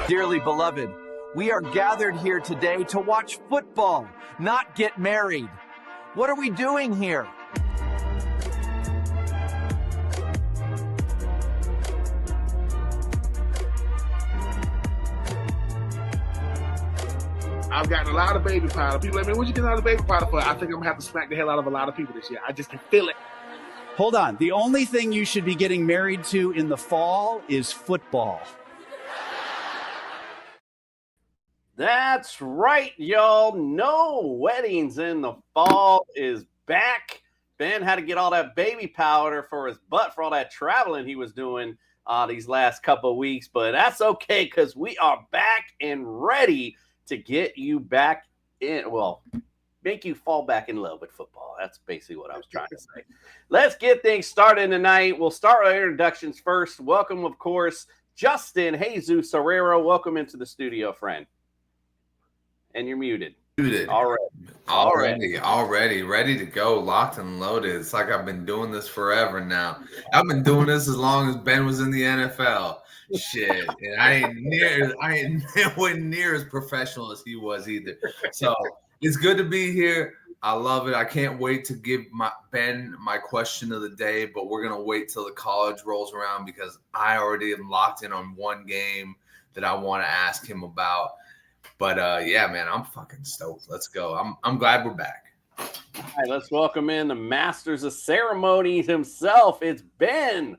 Dearly beloved, we are gathered here today to watch football, not get married. What are we doing here? I've gotten a lot of baby powder. People like, man, what'd you get out of baby powder for? I think I'm going to have to smack the hell out of a lot of people this year. I just can feel it. Hold on. The only thing you should be getting married to in the fall is football. That's right, y'all. No Weddings in the Fall is back. Ben had to get all that baby powder for his butt for all that traveling he was doing these last couple of weeks. But that's okay because we are back and ready to get you back in. Well, make you fall back in love with football. That's basically what I was trying to say. Let's get things started tonight. We'll start with introductions first. Welcome, of course, Justin Herrera. Welcome into the studio, friend. And you're muted. Already ready to go, locked and loaded. It's like I've been doing this forever now. I've been doing this as long as Ben was in the NFL. Shit, and I ain't nowhere near as professional as he was either. So it's good to be here. I love it. I can't wait to give Ben my question of the day, but we're gonna wait till the college rolls around because I already am locked in on one game that I want to ask him about. But yeah, man, I'm fucking stoked. Let's go. I'm glad we're back. All right, let's welcome in the masters of ceremonies himself. It's Ben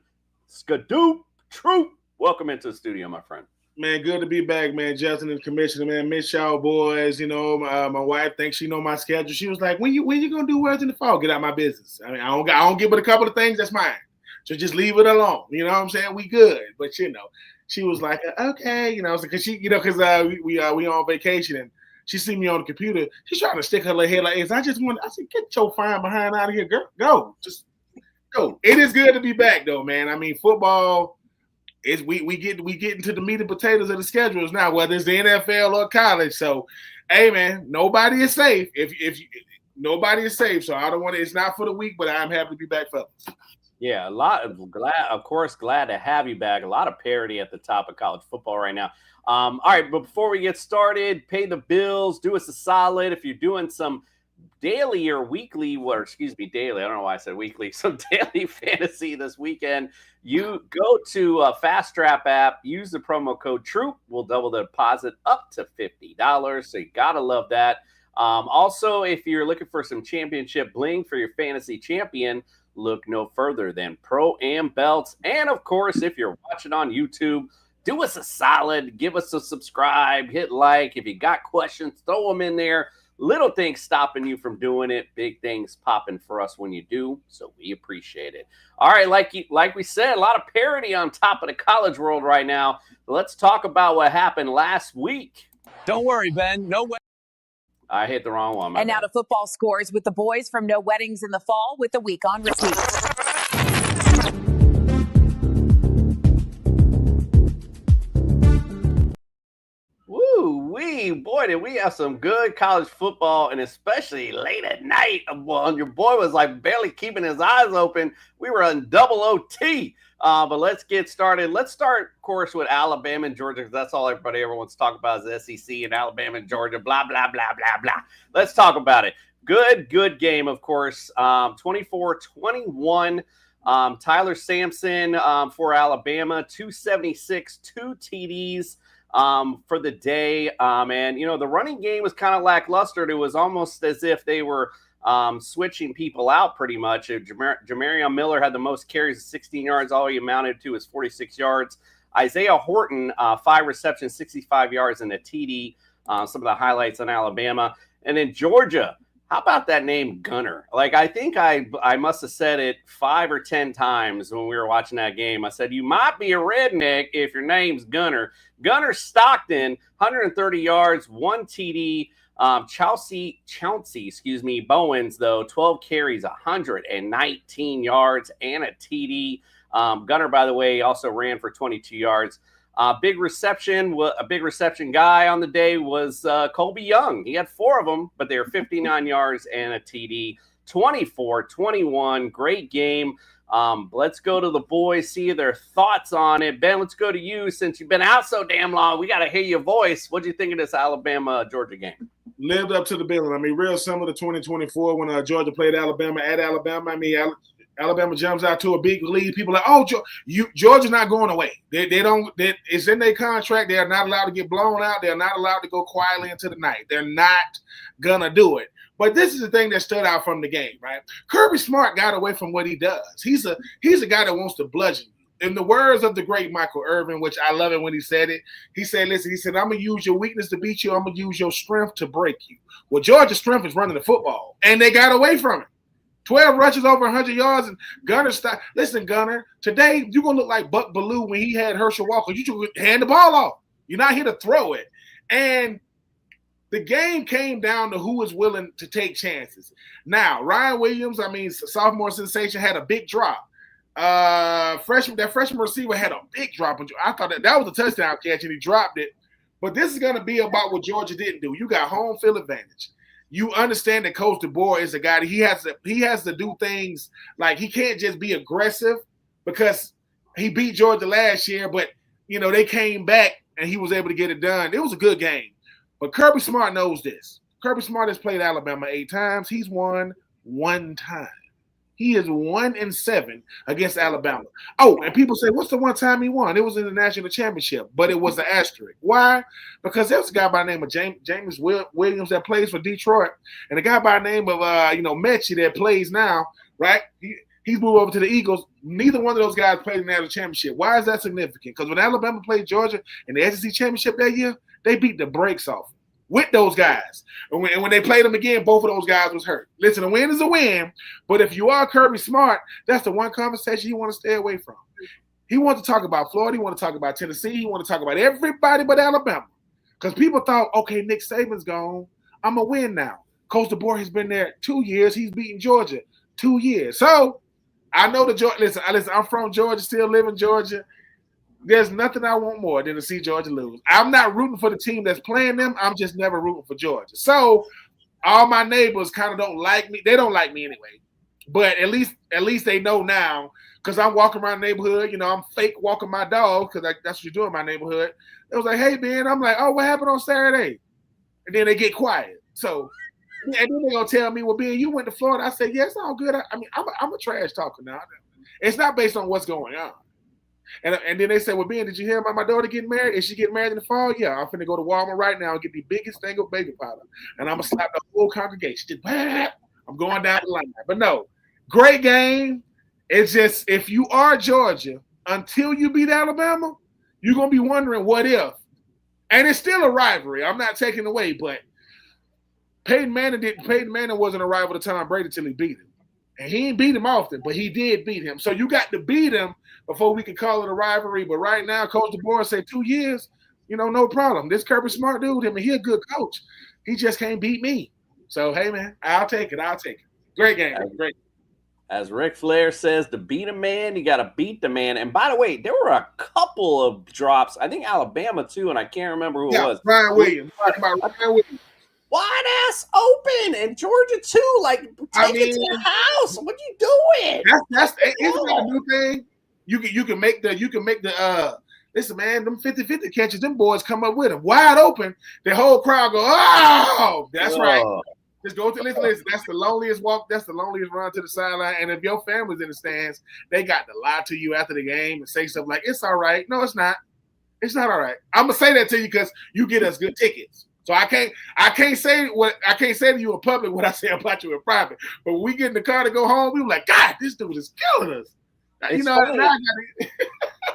Troupe. Welcome into the studio, my friend. Man, good to be back, man. Justin and Commissioner, man. Miss y'all boys. You know, my wife thinks she know my schedule. She was like, when you gonna do Words in the Fall? Get out of my business. I mean, I don't give it a couple of things. That's mine. So just leave it alone. You know what I'm saying? We good. But you know. She was like, okay, you know, because she, you know, because we on vacation and she see me on the computer. She's trying to stick her little head like this. I said, get your fine behind out of here, girl. Go, just go. It is good to be back, though, man. I mean, football is we get into the meat and potatoes of the schedules now, whether it's the NFL or college. So, hey, man, nobody is safe. If nobody is safe, so I don't want to. It's not for the week, but I'm happy to be back, fellas. Yeah, glad to have you back. A lot of parity at the top of college football right now. All right, but before we get started, pay the bills, do us a solid. If you're doing some daily or weekly, daily, I don't know why I said weekly, some daily fantasy this weekend, you go to Fast Trap app, use the promo code Troupe. We'll double the deposit up to $50. So you got to love that. Also, if you're looking for some championship bling for your fantasy champion, look no further than Pro-Am Belts. And, of course, if you're watching on YouTube, do us a solid. Give us a subscribe. Hit like. If you got questions, throw them in there. Little things stopping you from doing it. Big things popping for us when you do. So we appreciate it. All right, like we said, a lot of parity on top of the college world right now. Let's talk about what happened last week. Don't worry, Ben. No way. I hit the wrong one. And now to football scores with the boys from No Weddings in the Fall with the week on repeat. Woo-wee. Boy, did we have some good college football, and especially late at night. Well, your boy was like barely keeping his eyes open. We were on double OT. But let's get started. Let's start, of course, with Alabama and Georgia, because that's all everybody ever wants to talk about is the SEC and Alabama and Georgia, blah, blah, blah, blah, blah. Let's talk about it. Good game, of course. 24-21. Tyler Sampson for Alabama, 276, 2 TDs for the day. And, you know, the running game was kind of lackluster. It was almost as if they were switching people out pretty much. Jamarion Miller had the most carries, 16 yards. All he amounted to is 46 yards. Isaiah Horton, 5 receptions, 65 yards, and a TD. Some of the highlights on Alabama. And then Georgia, how about that name Gunner? Like, I think I must have said it 5 or 10 times when we were watching that game. I said, you might be a redneck if your name's Gunner. Gunner Stockton, 130 yards, 1 TD. Chauncey, Bowens, though, 12 carries, 119 yards, and a TD. Gunner, by the way, also ran for 22 yards. A big reception guy on the day was Colby Young. He had 4 of them, but they were 59 yards and a TD. 24-21, great game. Let's go to the boys, see their thoughts on it. Ben, let's go to you since you've been out so damn long. We got to hear your voice. What do you think of this Alabama-Georgia game? Lived up to the billing. I mean, real similar to 2024 when Georgia played Alabama at Alabama. I mean, Alabama jumps out to a big lead. People are like, oh, Georgia's not going away. It's in their contract. They are not allowed to get blown out. They're not allowed to go quietly into the night. They're not gonna do it. But this is the thing that stood out from the game, right? Kirby Smart got away from what he does. He's a guy that wants to bludgeon you. In the words of the great Michael Irvin, which I love it when he said it, he said, listen, I'm going to use your weakness to beat you. I'm going to use your strength to break you. Well, Georgia's strength is running the football, and they got away from it. 12 rushes over 100 yards, and Gunner stopped. Listen, Gunner, today you're going to look like Buck Bellew when he had Herschel Walker. You should hand the ball off. You're not here to throw it. And the game came down to who was willing to take chances. Now, Ryan Williams, sophomore sensation, had a big drop. That freshman receiver had a big drop. I thought that was a touchdown catch, and he dropped it. But this is going to be about what Georgia didn't do. You got home field advantage. You understand that Coach DeBoer is a guy that he has to do things like he can't just be aggressive because he beat Georgia last year, but they came back and he was able to get it done. It was a good game. But Kirby Smart knows this. Kirby Smart has played Alabama 8 times. He's won 1 time. He is 1-7 against Alabama. Oh, and people say, what's the one time he won? It was in the national championship, but it was an asterisk. Why? Because there was a guy by the name of James Williams that plays for Detroit, and a guy by the name of Mechie that plays now, right? He's moved over to the Eagles. Neither one of those guys played in the national championship. Why is that significant? Because when Alabama played Georgia in the SEC championship that year, they beat the brakes off with those guys. And when they played them again, both of those guys was hurt. Listen, a win is a win, but if you are Kirby Smart, that's the one conversation you want to stay away from. He wants to talk about Florida. He wants to talk about Tennessee. He wants to talk about everybody but Alabama. Because people thought, okay, Nick Saban's gone. I'm going to win now. Coach DeBoer has been there 2 years. He's beaten Georgia 2 years. So I know listen, I'm from Georgia, still live in Georgia. There's nothing I want more than to see Georgia lose. I'm not rooting for the team that's playing them. I'm just never rooting for Georgia. So all my neighbors kind of don't like me. They don't like me anyway. But at least they know now because I'm walking around the neighborhood. I'm fake walking my dog because that's what you do in my neighborhood. It was like, hey, Ben. I'm like, oh, what happened on Saturday? And then they get quiet. So and then they're going to tell me, well, Ben, you went to Florida. I said, yeah, it's all good. I'm a trash talker now. It's not based on what's going on. And then they said, well, Ben, did you hear about my daughter getting married? Is she getting married in the fall? Yeah, I'm finna go to Walmart right now and get the biggest thing of baby powder. And I'm going to slap the whole congregation. I'm going down the line. But no, great game. It's just, if you are Georgia, until you beat Alabama, you're going to be wondering what if. And it's still a rivalry. I'm not taking away, but Peyton Manning wasn't a rival to Tom Brady until he beat him. And he didn't beat him often, but he did beat him. So you got to beat him before we can call it a rivalry. But right now, Coach DeBoer said 2 years, no problem. This Kirby Smart dude, he a good coach. He just can't beat me. So, hey, man, I'll take it. Great game. Great. As Ric Flair says, to beat a man, you got to beat the man. And by the way, there were a couple of drops. I think Alabama, too, and I can't remember who it was. Ryan Williams. Ryan Williams. Wide ass open and Georgia too. Like, take it to the house. What are you doing? Isn't that a new thing? You can make the listen, man, them 50-50 catches, them boys come up with them wide open. The whole crowd go, oh, that's right. Just go to listen. That's the loneliest walk. That's the loneliest run to the sideline. And if your family's in the stands, they got to lie to you after the game and say stuff like, "It's all right." No, it's not. It's not all right. I'm gonna say that to you because you get us good tickets. So I can't say to you in public what I say about you in private. But when we get in the car to go home, we were like, God, this dude is killing us.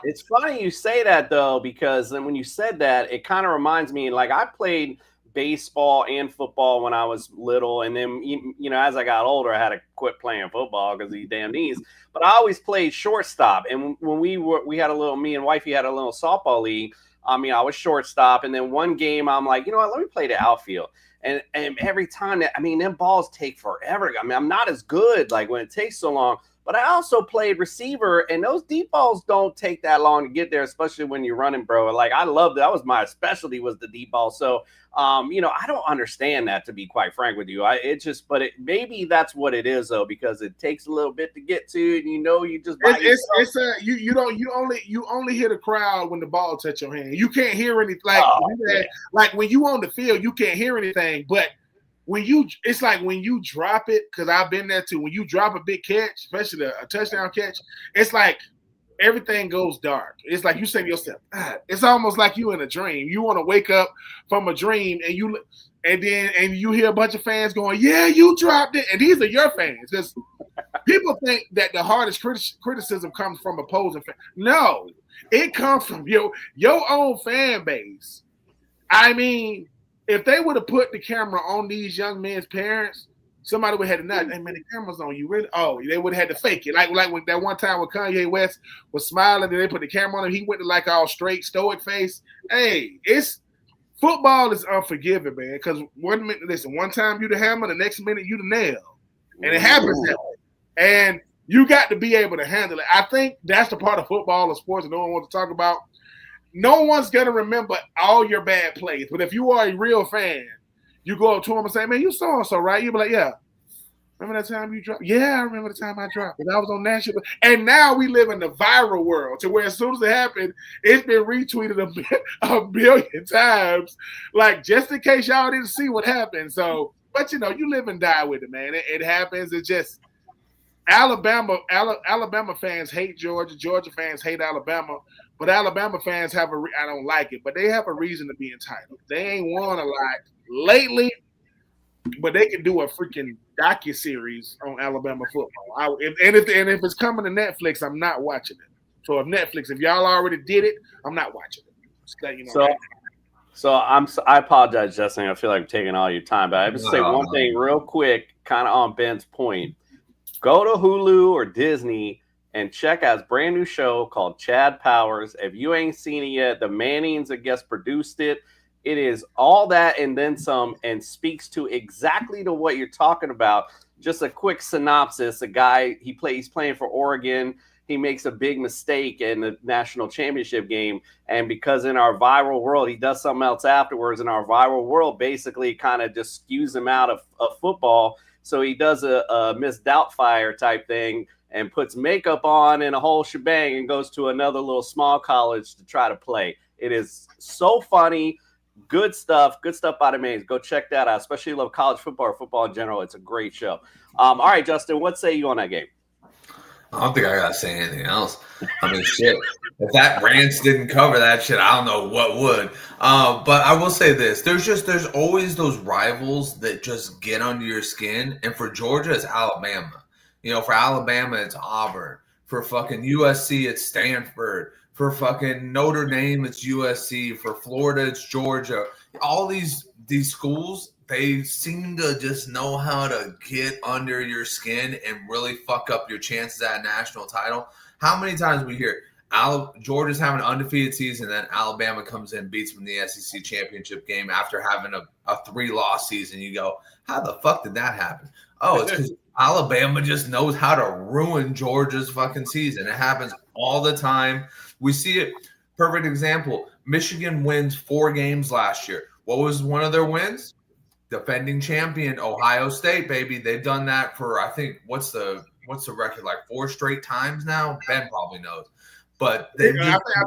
It's funny you say that though, because then when you said that, it kind of reminds me, like I played baseball and football when I was little, and then as I got older, I had to quit playing football because of these damn knees. But I always played shortstop, and when we had me and wifey had a little softball league. I was shortstop, and then one game I'm like, let me play the outfield. And every time them balls take forever. I'm not as good like when it takes so long. but I also played receiver, and those deep balls don't take that long to get there, especially when you're running, bro. Like, I loved it. That was my specialty, was the deep ball. So, I don't understand that, to be quite frank with you. Maybe that's what it is, though, because it takes a little bit to get to, and you just you only hear the crowd when the ball touch your hand. You can't hear anything. Like when you on the field, you can't hear anything, but it's like when you drop it, because I've been there too. When you drop a big catch, especially a touchdown catch, it's like everything goes dark. It's like you say to yourself, it's almost like you in a dream. You want to wake up from a dream, and you hear a bunch of fans going, "Yeah, you dropped it," and these are your fans. Because people think that the hardest criticism comes from opposing fans. No, it comes from your own fan base. I mean, if they would have put the camera on these young men's parents, somebody would have had to nut. Hey, man, the camera's on you. Really? Oh, they would have had to fake it. Like when that one time when Kanye West was smiling and they put the camera on him, he went to like all straight, stoic face. Hey, football is unforgiving, man. Because one time you the hammer, the next minute you the nail. And it happens that way. And you got to be able to handle it. I think that's the part of football or sports that no one wants to talk about. No one's going to remember all your bad plays. But if you are a real fan, you go up to them and say, "Man, you so-and-so, right?" You'll be like, "Yeah. Remember that time you dropped?" "Yeah, I remember the time I dropped it. I was on national." And now we live in the viral world to where as soon as it happened, it's been retweeted a billion times. Like, just in case y'all didn't see what happened. So, but you live and die with it, man. It happens. It's just Alabama fans hate Georgia. Georgia fans hate Alabama. But Alabama fans I don't like it, but they have a reason to be entitled. They ain't won a lot lately, but they can do a freaking docuseries on Alabama football. If it's coming to Netflix, I'm not watching it. So if y'all already did it, I'm not watching it. I apologize, Justin. I feel like I'm taking all your time, but I have to say one thing real quick, kind of on Ben's point. Go to Hulu or Disney and check out his brand new show called Chad Powers. If you ain't seen it yet, the Mannings, I guess, produced it. It is all that and then some, and speaks to exactly to what you're talking about. Just a quick synopsis. A guy, he's playing for Oregon. He makes a big mistake in the national championship game. And because in our viral world, he does something else afterwards, in our viral world basically kind of just skews him out of football. So he does a Miss Doubtfire type thing and puts makeup on and a whole shebang and goes to another little small college to try to play. It is so funny. Good stuff by the Mains. Go check that out. Especially if you love college football or football in general. It's a great show. All right, Justin, what say you on that game? I don't think I got to say anything else. I mean, shit. If that Rance didn't cover that shit, I don't know what would. But I will say this. There's always those rivals that just get under your skin. And for Georgia, it's Alabama. For Alabama, it's Auburn. For fucking USC, it's Stanford. For fucking Notre Dame, it's USC. For Florida, it's Georgia. All these schools, they seem to just know how to get under your skin and really fuck up your chances at a national title. How many times we hear Georgia's having an undefeated season, then Alabama comes in, beats them in the SEC championship game after having a 3-loss season. You go, how the fuck did that happen? Oh, it's because Alabama just knows how to ruin Georgia's fucking season. It happens all the time. We see it. Perfect example. Michigan wins 4 games last year. What was one of their wins? Defending champion Ohio State, baby. They've done that for, I think, what's the record, like 4 straight times now? Ben probably knows. But I think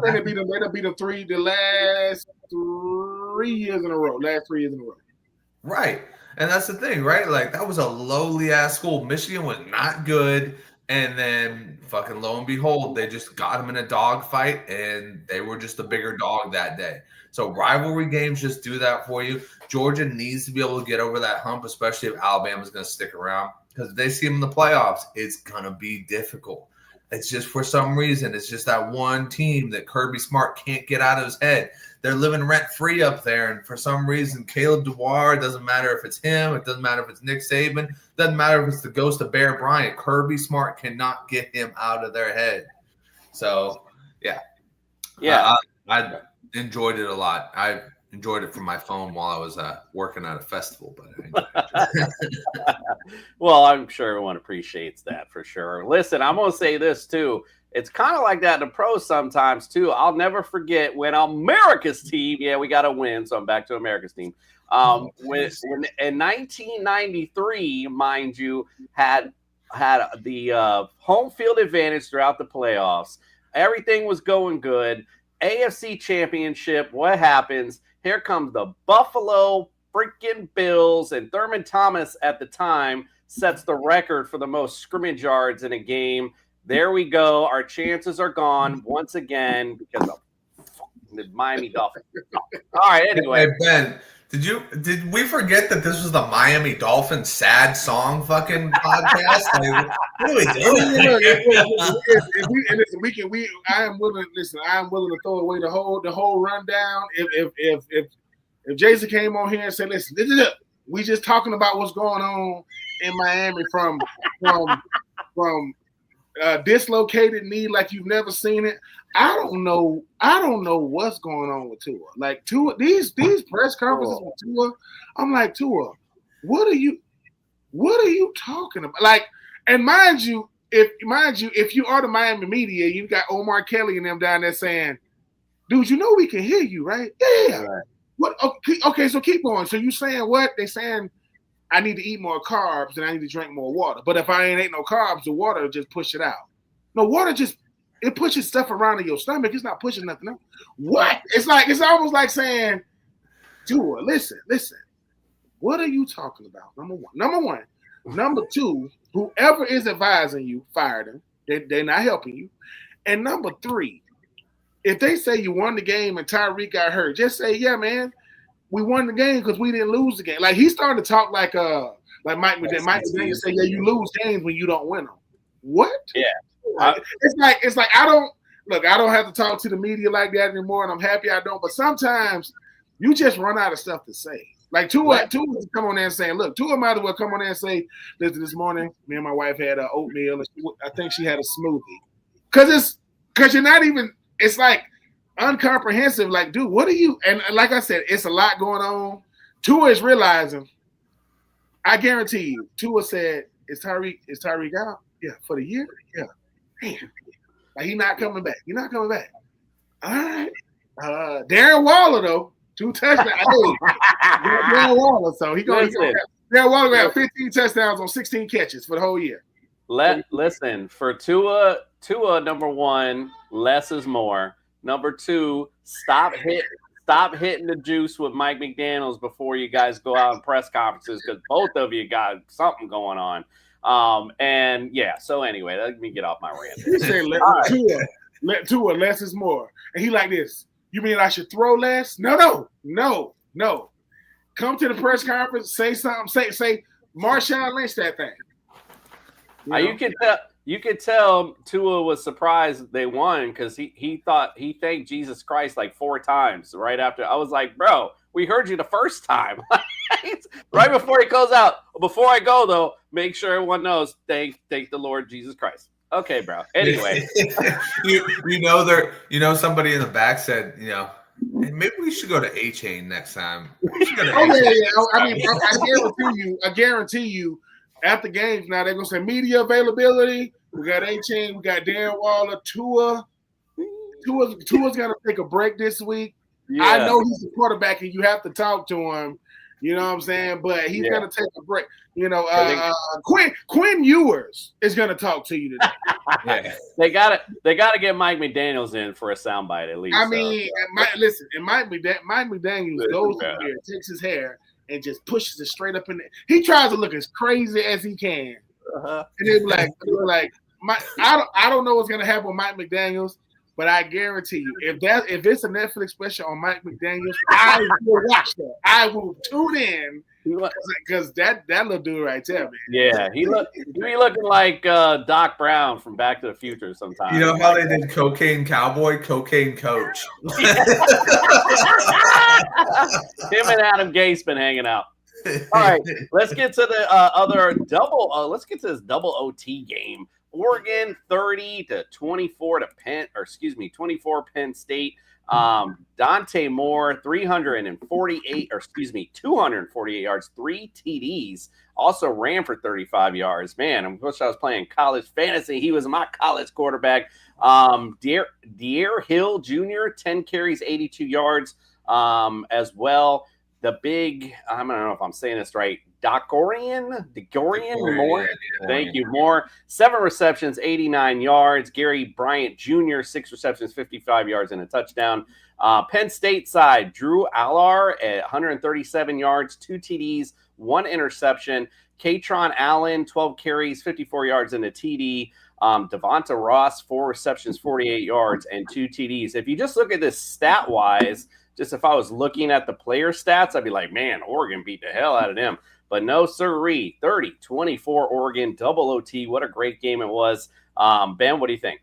they beat them. They beat them the last 3 years in a row. Right. And that's the thing, right? Like, that was a lowly ass school. Michigan was not good. And then fucking lo and behold, they just got them in a dog fight, and they were just a bigger dog that day. So rivalry games just do that for you. Georgia needs to be able to get over that hump, especially if Alabama's going to stick around. Because if they see them in the playoffs, it's going to be difficult. It's just for some reason, it's just that one team that Kirby Smart can't get out of his head. They're living rent-free up there, and for some reason, Caleb DeWar, it doesn't matter if it's him, it doesn't matter if it's Nick Saban, it doesn't matter if it's the ghost of Bear Bryant. Kirby Smart cannot get him out of their head. So, yeah. I enjoyed it a lot. enjoyed it from my phone while I was working at a festival. But I enjoyed it. Well, I'm sure everyone appreciates that for sure. Listen, I'm going to say this too. It's kind of like that in the pros sometimes too. I'll never forget when America's team, we got to win. So I'm back to America's team. When in 1993, mind you, had the home field advantage throughout the playoffs. Everything was going good. AFC Championship. What happens? Here comes the Buffalo freaking Bills, and Thurman Thomas at the time sets the record for the most scrimmage yards in a game. There we go. Our chances are gone once again because of the Miami Dolphins. All right, anyway. Hey, Ben, did we forget that this was the Miami Dolphins sad song fucking podcast? Like, what are we doing? I am willing to throw away the whole rundown. If Jason came on here and said, listen, we just talking about what's going on in Miami from dislocated knee like you've never seen it. I don't know what's going on with Tua. Like Tua, these press conferences with Tua, I'm like, Tua, what are you talking about? Like, and mind you, if you are the Miami media, you got Omar Kelly and them down there saying, dude, you know we can hear you, right? Yeah. Right. What? Okay, so keep going. So you saying what? They saying I need to eat more carbs and I need to drink more water. But if I ain't ate no carbs, the water will just push it out. No, water it pushes stuff around in your stomach. It's not pushing nothing out. What? It's almost like saying, Tua, listen. What are you talking about? Number one. Number two, whoever is advising you, fire them. They're not helping you. And number three, if they say you won the game and Tyreek got hurt, just say, yeah, man, we won the game because we didn't lose the game. Like he's starting to talk like Mike McDaniel say, yeah, you lose games when you don't win them. What? Yeah. It's like I don't have to talk to the media like that anymore, and I'm happy I don't. But sometimes you just run out of stuff to say. Like Tua come on there and saying, look, Tua might as well come on there and say, listen, this morning, me and my wife had oatmeal, and I think she had a smoothie. Because you're not even. It's like uncomprehensive. Like, dude, what are you? And like I said, it's a lot going on. Tua is realizing. I guarantee you, Tua said, "Is Tyreek out? Yeah, for the year. Yeah, man, like he's not coming back. You're not coming back. All right. Darren Waller though, 2 touchdowns. Darren Waller, so Darren Waller got 15 touchdowns on 16 catches for the whole year. Listen, for Tua, number one, less is more. Number two, stop hitting the juice with Mike McDaniels before you guys go out in press conferences because both of you got something going on. So anyway, let me get off my rant. You say let Tua, less is more. And he like this. You mean I should throw less? No. Come to the press conference, say something, say Marshawn Lynch that thing. You could tell Tua was surprised they won because he thanked Jesus Christ like 4 times right after. I was like, bro, we heard you the first time. Right before he goes out. Before I go though, make sure everyone knows thank the Lord Jesus Christ. Okay, bro. Anyway, somebody in the back said, maybe we should go to A-Chain next time. I guarantee you. After games now, they're gonna say media availability. We got A-Chain, we got Darren Waller, Tua's gonna take a break this week. Yeah. I know he's the quarterback and you have to talk to him. You know what I'm saying? But he's gonna take a break. Quinn Ewers is gonna talk to you today. Yeah. They gotta get Mike McDaniels in for a soundbite at least. I mean, Mike McDaniels goes in there, takes his hair and just pushes it straight up in there. He tries to look as crazy as he can. And they're like, I don't know what's gonna happen with Mike McDaniels, but I guarantee you, if it's a Netflix special on Mike McDaniels, I will watch that. I will tune in because that little dude right there, man. Yeah, he be looking like Doc Brown from Back to the Future sometimes. You know how they did Cocaine Cowboy, Cocaine Coach. Him and Adam Gase been hanging out. All right, let's get to the other double. Let's get to this double OT game. Oregon 30-24 24 Penn State. Dante Moore 248 yards, 3 TDs. Also ran for 35 yards. Man, I wish I was playing college fantasy. He was my college quarterback. Deere Hill Jr. 10 carries, 82 yards as well. The big, I don't know if I'm saying this right, Degorian Moore. Yeah. Thank you, Moore. 7 receptions, 89 yards. Gary Bryant Jr., 6 receptions, 55 yards and a touchdown. Penn State side, Drew Allar at 137 yards, 2 TDs, 1 interception. Katron Allen, 12 carries, 54 yards and a TD. Devonta Ross, 4 receptions, 48 yards and 2 TDs. If you just look at this stat-wise, just if I was looking at the player stats, I'd be like, man, Oregon beat the hell out of them. But no, sirree, 30-24 Oregon, double OT. What a great game it was. Ben, what do you think?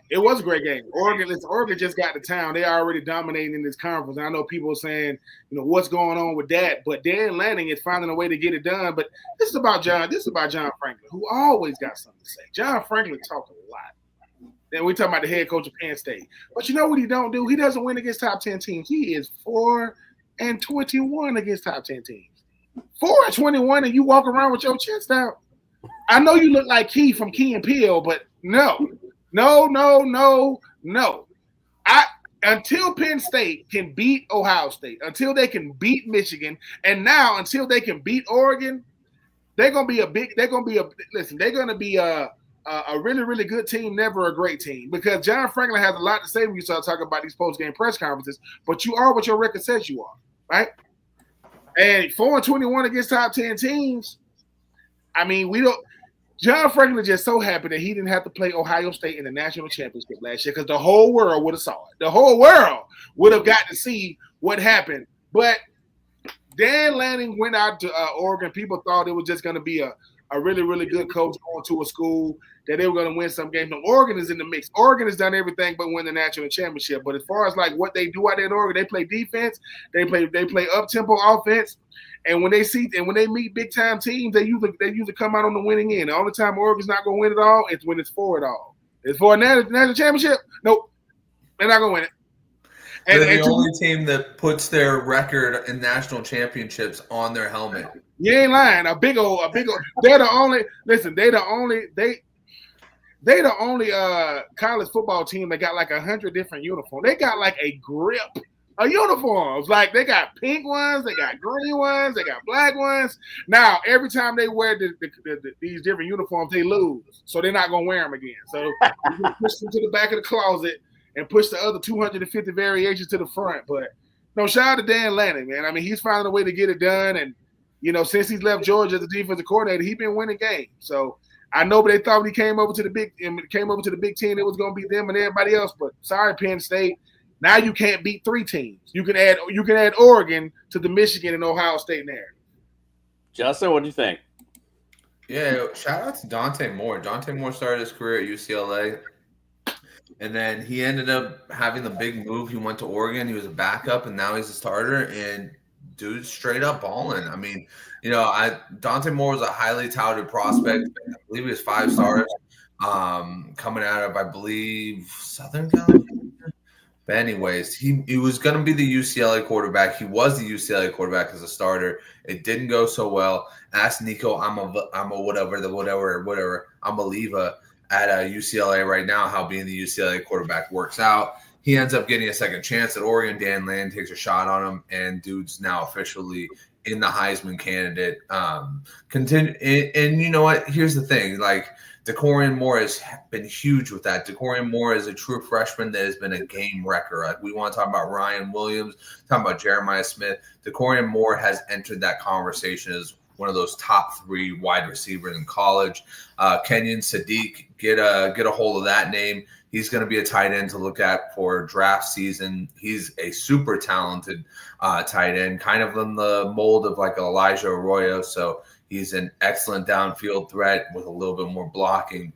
It was a great game. Oregon just got to town. They are already dominating in this conference. And I know people are saying, what's going on with that? But Dan Lanning is finding a way to get it done. But this is about John Franklin, who always got something to say. John Franklin talks a lot. Then we talking about the head coach of Penn State. But you know what he don't do? He doesn't win against top 10 teams. He is 4-21 against top 10 teams. 4-21, and you walk around with your chest out. I know you look like Key from Key and Peele, but no. Until Penn State can beat Ohio State, until they can beat Michigan, and now until they can beat Oregon, they're gonna be a really, really good team, never a great team. Because John Franklin has a lot to say when you start talking about these post-game press conferences, but you are what your record says you are, right? And 4-21 against top 10 teams, I mean, John Franklin is just so happy that he didn't have to play Ohio State in the national championship last year because the whole world would have saw it. The whole world would have got to see what happened. But Dan Lanning went out to Oregon. People thought it was just going to be a really, really good coach going to a school that they were going to win some games. No, Oregon is in the mix. Oregon has done everything but win the national championship. But as far as like what they do out there in Oregon, they play defense. They play up-tempo offense. And when they meet big time teams, they usually come out on the winning end. The only time Oregon's not going to win it all is when it's for it all. It's for a national championship. Nope, they're not going to win it. They're the only team that puts their record in national championships on their helmet. You ain't lying. A big old. They're the only. Listen, they're the only college football team that got like 100 different uniforms. They got like a grip of uniforms. Like they got pink ones, they got green ones, they got black ones. Now every time they wear these different uniforms, they lose, so they're not gonna wear them again. So you can push them to the back of the closet and push the other 250 variations to the front. But no, shout out to Dan Lanning, man. I mean, he's finding a way to get it done, and since he's left Georgia as a defensive coordinator, he's been winning games. So I know, but they thought when he came over to the Big Ten, it was going to be them and everybody else. But sorry, Penn State. Now you can't beat 3 teams. You can add Oregon to the Michigan and Ohio State narrative. Justin, what do you think? Yeah, shout out to Dante Moore. Dante Moore started his career at UCLA, and then he ended up having the big move. He went to Oregon. He was a backup, and now he's a starter. And dude's straight up balling. I mean, Dante Moore was a highly touted prospect. I believe he was 5 stars coming out of, I believe, Southern California. But anyways, he was going to be the UCLA quarterback. He was the UCLA quarterback as a starter. It didn't go so well. Ask Nico, I'm a Leva at UCLA right now how being the UCLA quarterback works out. He ends up getting a second chance at Oregon. Dan Lanning takes a shot on him, and dude's now officially in the Heisman candidate. And you know what? Here's the thing. Like, Decorian Moore has been huge with that. Decorian Moore is a true freshman that has been a game wrecker. Like, we want to talk about Ryan Williams, talking about Jeremiah Smith. Decorian Moore has entered that conversation as one of those top 3 wide receivers in college. Kenyon Sadiq, get a hold of that name. He's going to be a tight end to look at for draft season. He's a super talented tight end, kind of in the mold of like Elijah Arroyo. So he's an excellent downfield threat with a little bit more blocking.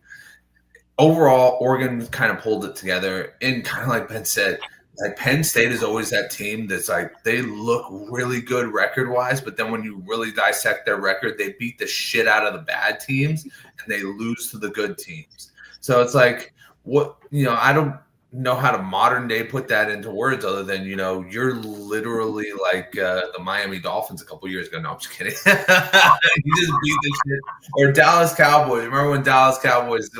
Overall, Oregon kind of pulled it together. And kind of like Ben said, like Penn State is always that team that's like they look really good record-wise, but then when you really dissect their record, they beat the shit out of the bad teams and they lose to the good teams. So it's like I don't know how to modern day put that into words other than you're literally like the Miami Dolphins a couple years ago. No, I'm just kidding. You just beat the shit. Or Dallas Cowboys. Remember when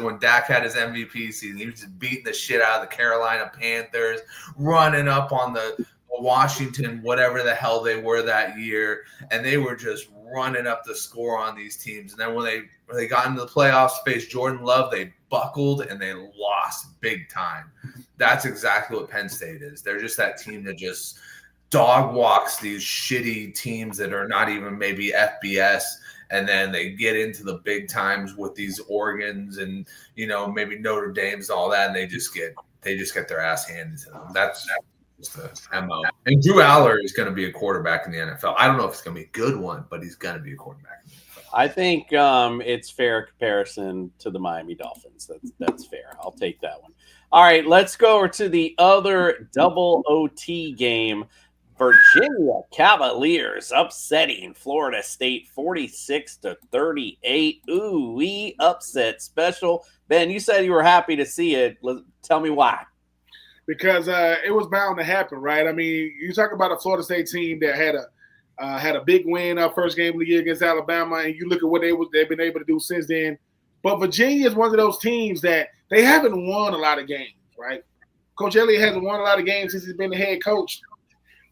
when Dak had his MVP season, he was just beating the shit out of the Carolina Panthers, running up on the Washington, whatever the hell they were that year, and they were just running up the score on these teams. And then when they got into the playoffs, faced Jordan Love, they buckled and they lost big time. That's exactly what Penn State is. They're just that team that just dog walks these shitty teams that are not even maybe FBS, and then they get into the big times with these Oregons and maybe Notre Dame's and all that, and they just get their ass handed to them. That's just the MO. And Drew Aller is going to be a quarterback in the NFL. I don't know if it's going to be a good one, but he's going to be a quarterback in the NFL. I think it's fair comparison to the Miami Dolphins. That's fair. I'll take that one. All right, let's go over to the other double OT game. Virginia Cavaliers upsetting Florida State 46-38. Ooh, we upset special. Ben, you said you were happy to see it. Tell me why. Because it was bound to happen, right? I mean, you talk about a Florida State team that had a big win first game of the year against Alabama, and you look at what they've been able to do since then. But Virginia is one of those teams that they haven't won a lot of games, right? Coach Elliott hasn't won a lot of games since he's been the head coach.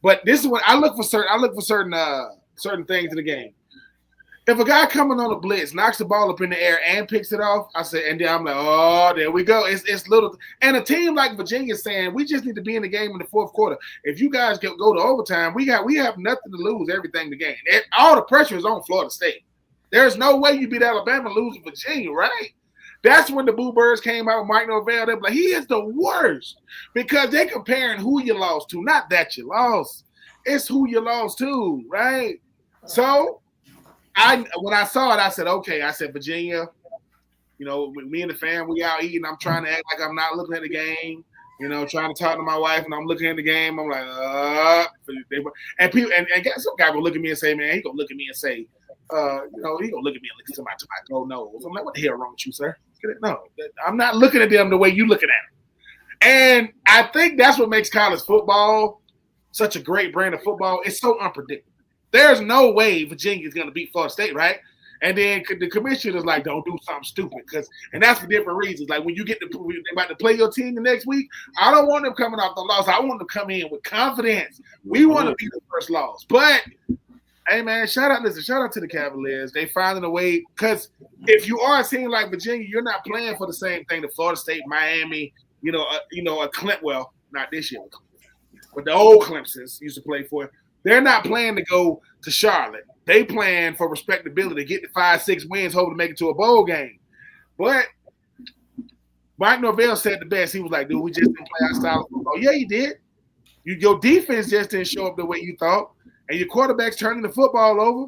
But this is what I look for certain things in the game. If a guy coming on a blitz knocks the ball up in the air and picks it off, I say, and then I'm like, oh, there we go. It's little, and a team like Virginia saying we just need to be in the game in the fourth quarter. If you guys go to overtime, we have nothing to lose, everything to gain. All the pressure is on Florida State. There's no way you beat Alabama losing Virginia, right? That's when the Boo Birds came out with Mike Norvell. They're like, he is the worst because they're comparing who you lost to, not that you lost. It's who you lost to, right? So when I saw it, I said, okay. I said, Virginia, me and the fam, we out eating. I'm trying to act like I'm not looking at the game, trying to talk to my wife, and I'm looking at the game. I'm like, and people, and some guy will look at me and say, man, he gonna look at me and say, he gonna look at me and look to my gold nose. I'm like, what the hell wrong with you, sir? No, I'm not looking at them the way you looking at them. And I think that's what makes college football such a great brand of football. It's so unpredictable. There's no way Virginia is going to beat Florida State, right? And then the commissioner is like, don't do something stupid. And that's for different reasons. Like when you they're about to play your team the next week, I don't want them coming off the loss. I want them to come in with confidence. We want to be the first loss. But, hey, man, shout out to the Cavaliers. They finding a way. Because if you are a team like Virginia, you're not playing for the same thing that Florida State, Miami, a Clemson. Well, not this year, but the old Clemsons used to play for. They're not playing to go to Charlotte. They playing for respectability, get the 5-6 wins, hoping to make it to a bowl game. But Mike Norvell said the best. He was like, dude, we just didn't play our style of football. Yeah, you did. Your defense just didn't show up the way you thought, and your quarterback's turning the football over.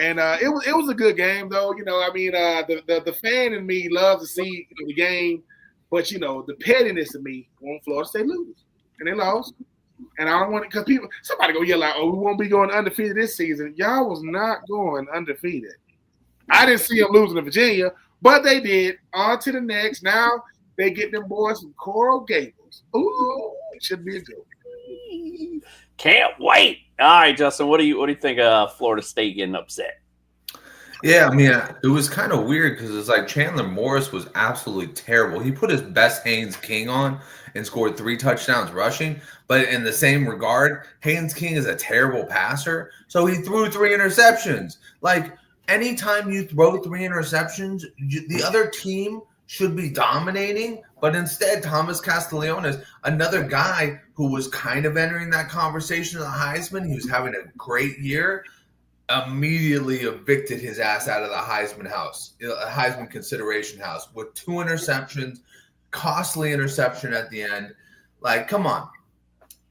And it was a good game, though. The fan in me loves to see the game, but, the pettiness of me won't Florida State lose. And they lost. And I don't want it because somebody go yell out, oh, we won't be going undefeated this season. Y'all was not going undefeated. I didn't see them losing to Virginia, but they did. On to the next. Now they get them boys from Coral Gables. Ooh, it should be a joke. Can't wait. All right, Justin, what do you think of Florida State getting upset? Yeah, I mean, it was kind of weird because it's like Chandler Morris was absolutely terrible. He put his best Haynes King on and scored 3 touchdowns rushing. But in the same regard, Haynes King is a terrible passer, so he threw 3 interceptions. Like, anytime you throw 3 interceptions, the other team should be dominating. But instead, Thomas Castellanos, another guy who was kind of entering that conversation of the Heisman, he was having a great year, immediately evicted his ass out of the Heisman consideration house with 2 interceptions, costly interception at the end. Like, come on.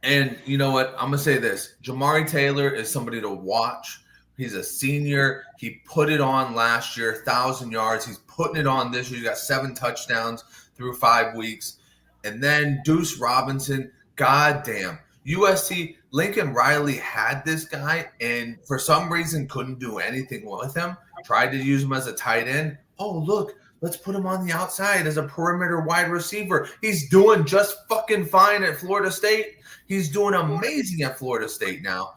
And you know what? I'm going to say this. Jamari Taylor is somebody to watch. He's a senior. He put it on last year, 1,000 yards. He's putting it on this year. He's got 7 touchdowns through 5 weeks. And then Deuce Robinson, goddamn. USC, Lincoln Riley had this guy and for some reason couldn't do anything with him. Tried to use him as a tight end. Oh, look, let's put him on the outside as a perimeter wide receiver. He's doing just fucking fine at Florida State. He's doing amazing at Florida State now.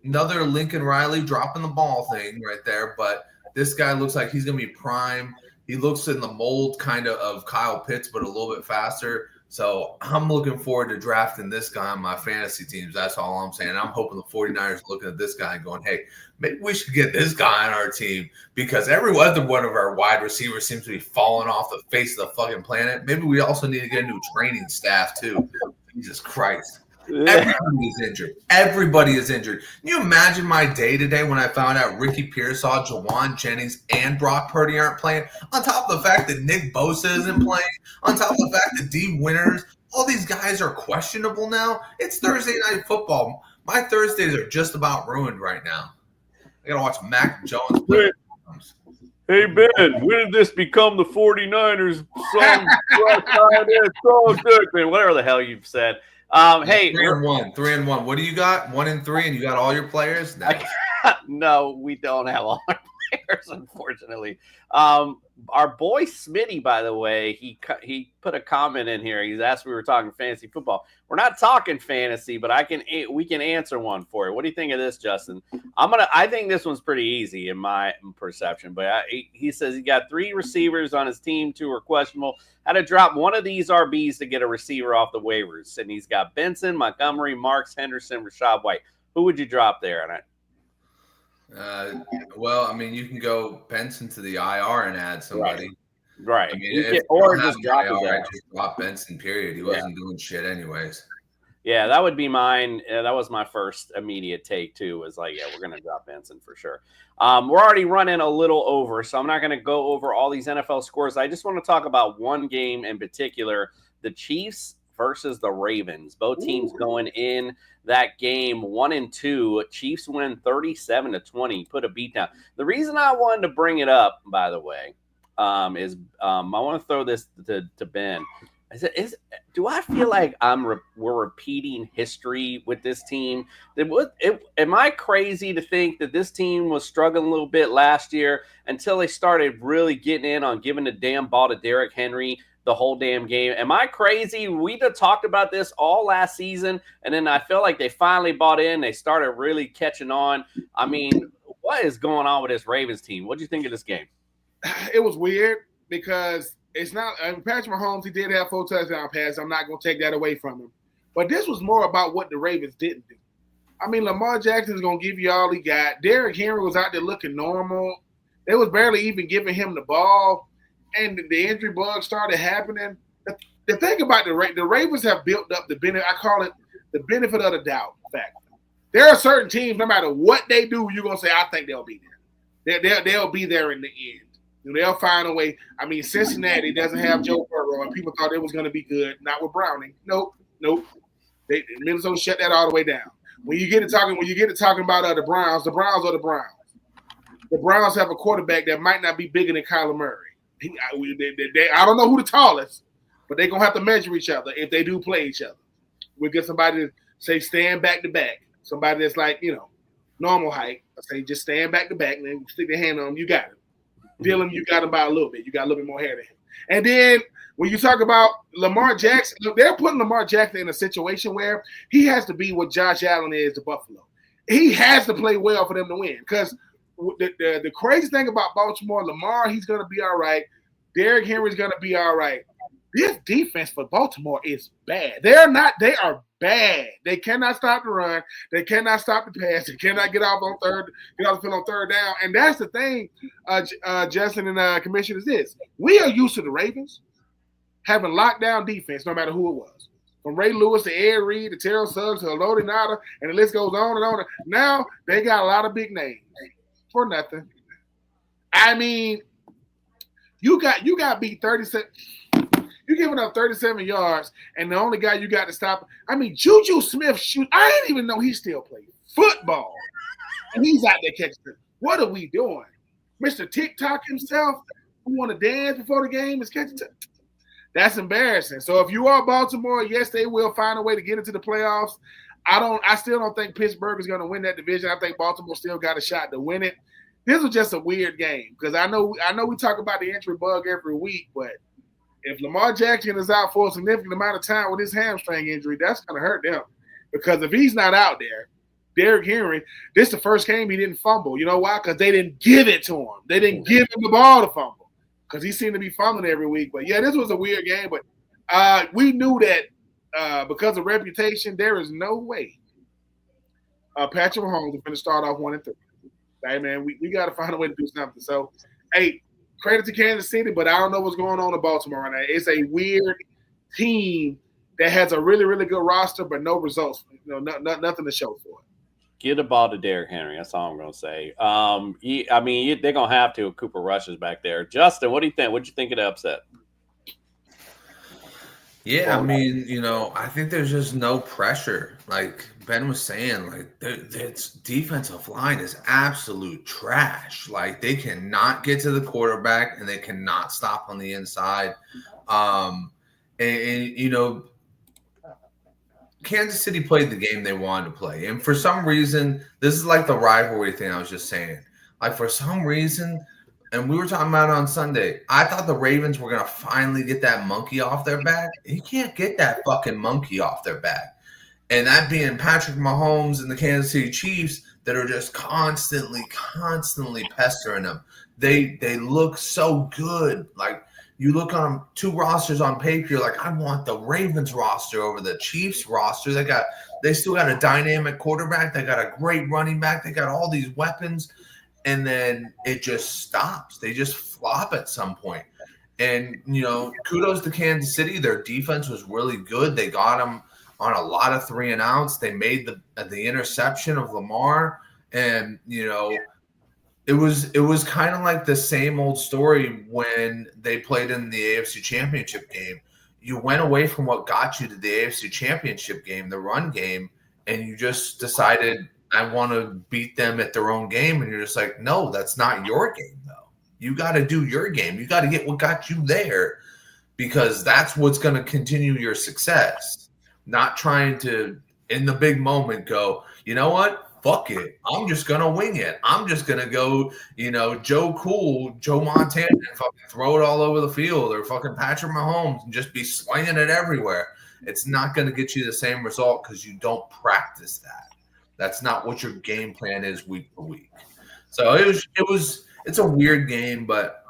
Another Lincoln Riley dropping the ball thing right there, but this guy looks like he's going to be prime. He looks in the mold kind of Kyle Pitts, but a little bit faster. So I'm looking forward to drafting this guy on my fantasy teams. That's all I'm saying. I'm hoping the 49ers are looking at this guy and going, hey, maybe we should get this guy on our team because every other one of our wide receivers seems to be falling off the face of the fucking planet. Maybe we also need to get a new training staff too. Jesus Christ. Everybody is injured. Everybody is injured. Can you imagine my day today when I found out Ricky Pearsall, Jawan Jennings, and Brock Purdy aren't playing? On top of the fact that Nick Bosa isn't playing, on top of the fact that D. Winters, all these guys are questionable now. It's Thursday night football. My Thursdays are just about ruined right now. I got to watch Mac Jones play. Hey, Ben, when did this become the 49ers song? Whatever the hell you've said. Hey, 3-1. What do you got? 1-3, and you got all your players? No, no, we don't have all our players, unfortunately. Our boy Smitty, by the way, he put a comment in here. He's asked if we were talking fantasy football. We're not talking fantasy, but we can answer one for you. What do you think of this, Justin? I think this one's pretty easy in my perception. But he says he got 3 receivers on his team, 2 are questionable. Had to drop one of these RBs to get a receiver off the waivers, and he's got Benson, Montgomery, Marks, Henderson, Rashad White. Who would you drop there? Well, I mean, you can go Benson to the IR and add somebody. Right. I mean, or just drop IR, just drop Benson, period. He wasn't doing shit anyways. Yeah, that would be mine. That was my first immediate take, too, was like, yeah, we're going to drop Benson for sure. We're already running a little over, so I'm not going to go over all these NFL scores. I just want to talk about one game in particular, the Chiefs versus the Ravens. Both teams going in that game 1-2. Chiefs win 37-20, put a beat down. The reason I wanted to bring it up, by the way, is I want to throw this to Ben. Do I feel like we're repeating history with this team? Am I crazy to think that this team was struggling a little bit last year until they started really getting in on giving the damn ball to Derrick Henry the whole damn game? Am I crazy? We talked about this all last season, and then I feel like they finally bought in. They started really catching on. I mean, what is going on with this Ravens team? What do you think of this game? It was weird because it's not Patrick Mahomes. He did have 4 touchdown passes. I'm not going to take that away from him. But this was more about what the Ravens didn't do. I mean, Lamar Jackson's going to give you all he got. Derrick Henry was out there looking normal. They was barely even giving him the ball. And the injury bug started happening. The thing about the Ravens have built up the benefit. I call it the benefit of the doubt factor. There are certain teams, no matter what they do, you're gonna say, "I think they'll be there. They'll be there in the end. They'll find a way." I mean, Cincinnati doesn't have Joe Burrow, and people thought it was going to be good. Not with Browning. Nope. Minnesota shut that all the way down. When you get to talking about the Browns are the Browns. The Browns have a quarterback that might not be bigger than Kyler Murray. I don't know who the tallest, but they're going to have to measure each other if they do play each other. We'll get somebody to say stand back to back. Somebody that's like, normal height. I say just stand back to back and then stick their hand on him. You got him. Dylan, you got him by a little bit. You got a little bit more hair than him. And then when you talk about Lamar Jackson, they're putting Lamar Jackson in a situation where he has to be what Josh Allen is to Buffalo. He has to play well for them to win because the crazy thing about Baltimore, Lamar, he's going to be all right. Derrick Henry's going to be all right. This defense for Baltimore is bad. They are bad. They cannot stop the run. They cannot stop the pass. They cannot get off the field on third down. And that's the thing, Justin and Commissioner, is this. We are used to the Ravens having lockdown defense no matter who it was. From Ray Lewis to Ed Reed to Terrell Suggs to Elodie Nada, and the list goes on and on. Now they got a lot of big names for nothing. I mean, you got beat 37. You're giving up 37 yards, and the only guy you got to stop. I mean, Juju Smith shoot. I didn't even know he still played football, and he's out there catching it. What are we doing, Mr. TikTok himself? Who want to dance before the game is catching? That's embarrassing. So if you are Baltimore, yes, they will find a way to get into the playoffs. I still don't think Pittsburgh is going to win that division. I think Baltimore still got a shot to win it. This was just a weird game because I know we talk about the injury bug every week, but if Lamar Jackson is out for a significant amount of time with his hamstring injury, that's going to hurt them. Because if he's not out there, Derrick Henry, this is the first game he didn't fumble. You know why? Because they didn't give it to him. They didn't give him the ball to fumble because he seemed to be fumbling every week. But, yeah, this was a weird game. But we knew that because of reputation, there is no way Patrick Mahomes is going to start off 1-3. Hey, man, we got to find a way to do something. So, hey, credit to Kansas City, but I don't know what's going on in Baltimore right now. It's a weird team that has a really, really good roster, but no results. Nothing to show for it. Get the ball to Derrick Henry. That's all I'm going to say. They're going to have to if Cooper Rush is back there. Justin, what do you think? What did you think of the upset? Yeah, I think there's just no pressure. Like Ben was saying, like its defensive line is absolute trash. Like they cannot get to the quarterback and they cannot stop on the inside. Kansas City played the game they wanted to play. And for some reason, this is like the rivalry thing I was just saying. Like for some reason, and we were talking about it on Sunday, I thought the Ravens were going to finally get that monkey off their back. You can't get that fucking monkey off their back. And that being Patrick Mahomes and the Kansas City Chiefs that are just constantly pestering them. They look so good. Like you look on two rosters on paper, you're like, I want the Ravens roster over the Chiefs roster. They still got a dynamic quarterback. They got a great running back. They got all these weapons. And then it just stops. They just flop at some point. And, kudos to Kansas City. Their defense was really good. They got them on a lot of 3-and-outs. They made the interception of Lamar. And, it was kind of like the same old story when they played in the AFC Championship game. You went away from what got you to the AFC Championship game, the run game, and you just decided – I want to beat them at their own game. And you're just like, no, that's not your game, though. You got to do your game. You got to get what got you there because that's what's going to continue your success. Not trying to, in the big moment, go, you know what? Fuck it. I'm just going to wing it. I'm just going to go, Joe Montana and fucking throw it all over the field or fucking Patrick Mahomes and just be slinging it everywhere. It's not going to get you the same result because you don't practice that. That's not what your game plan is week to week. So it's a weird game, but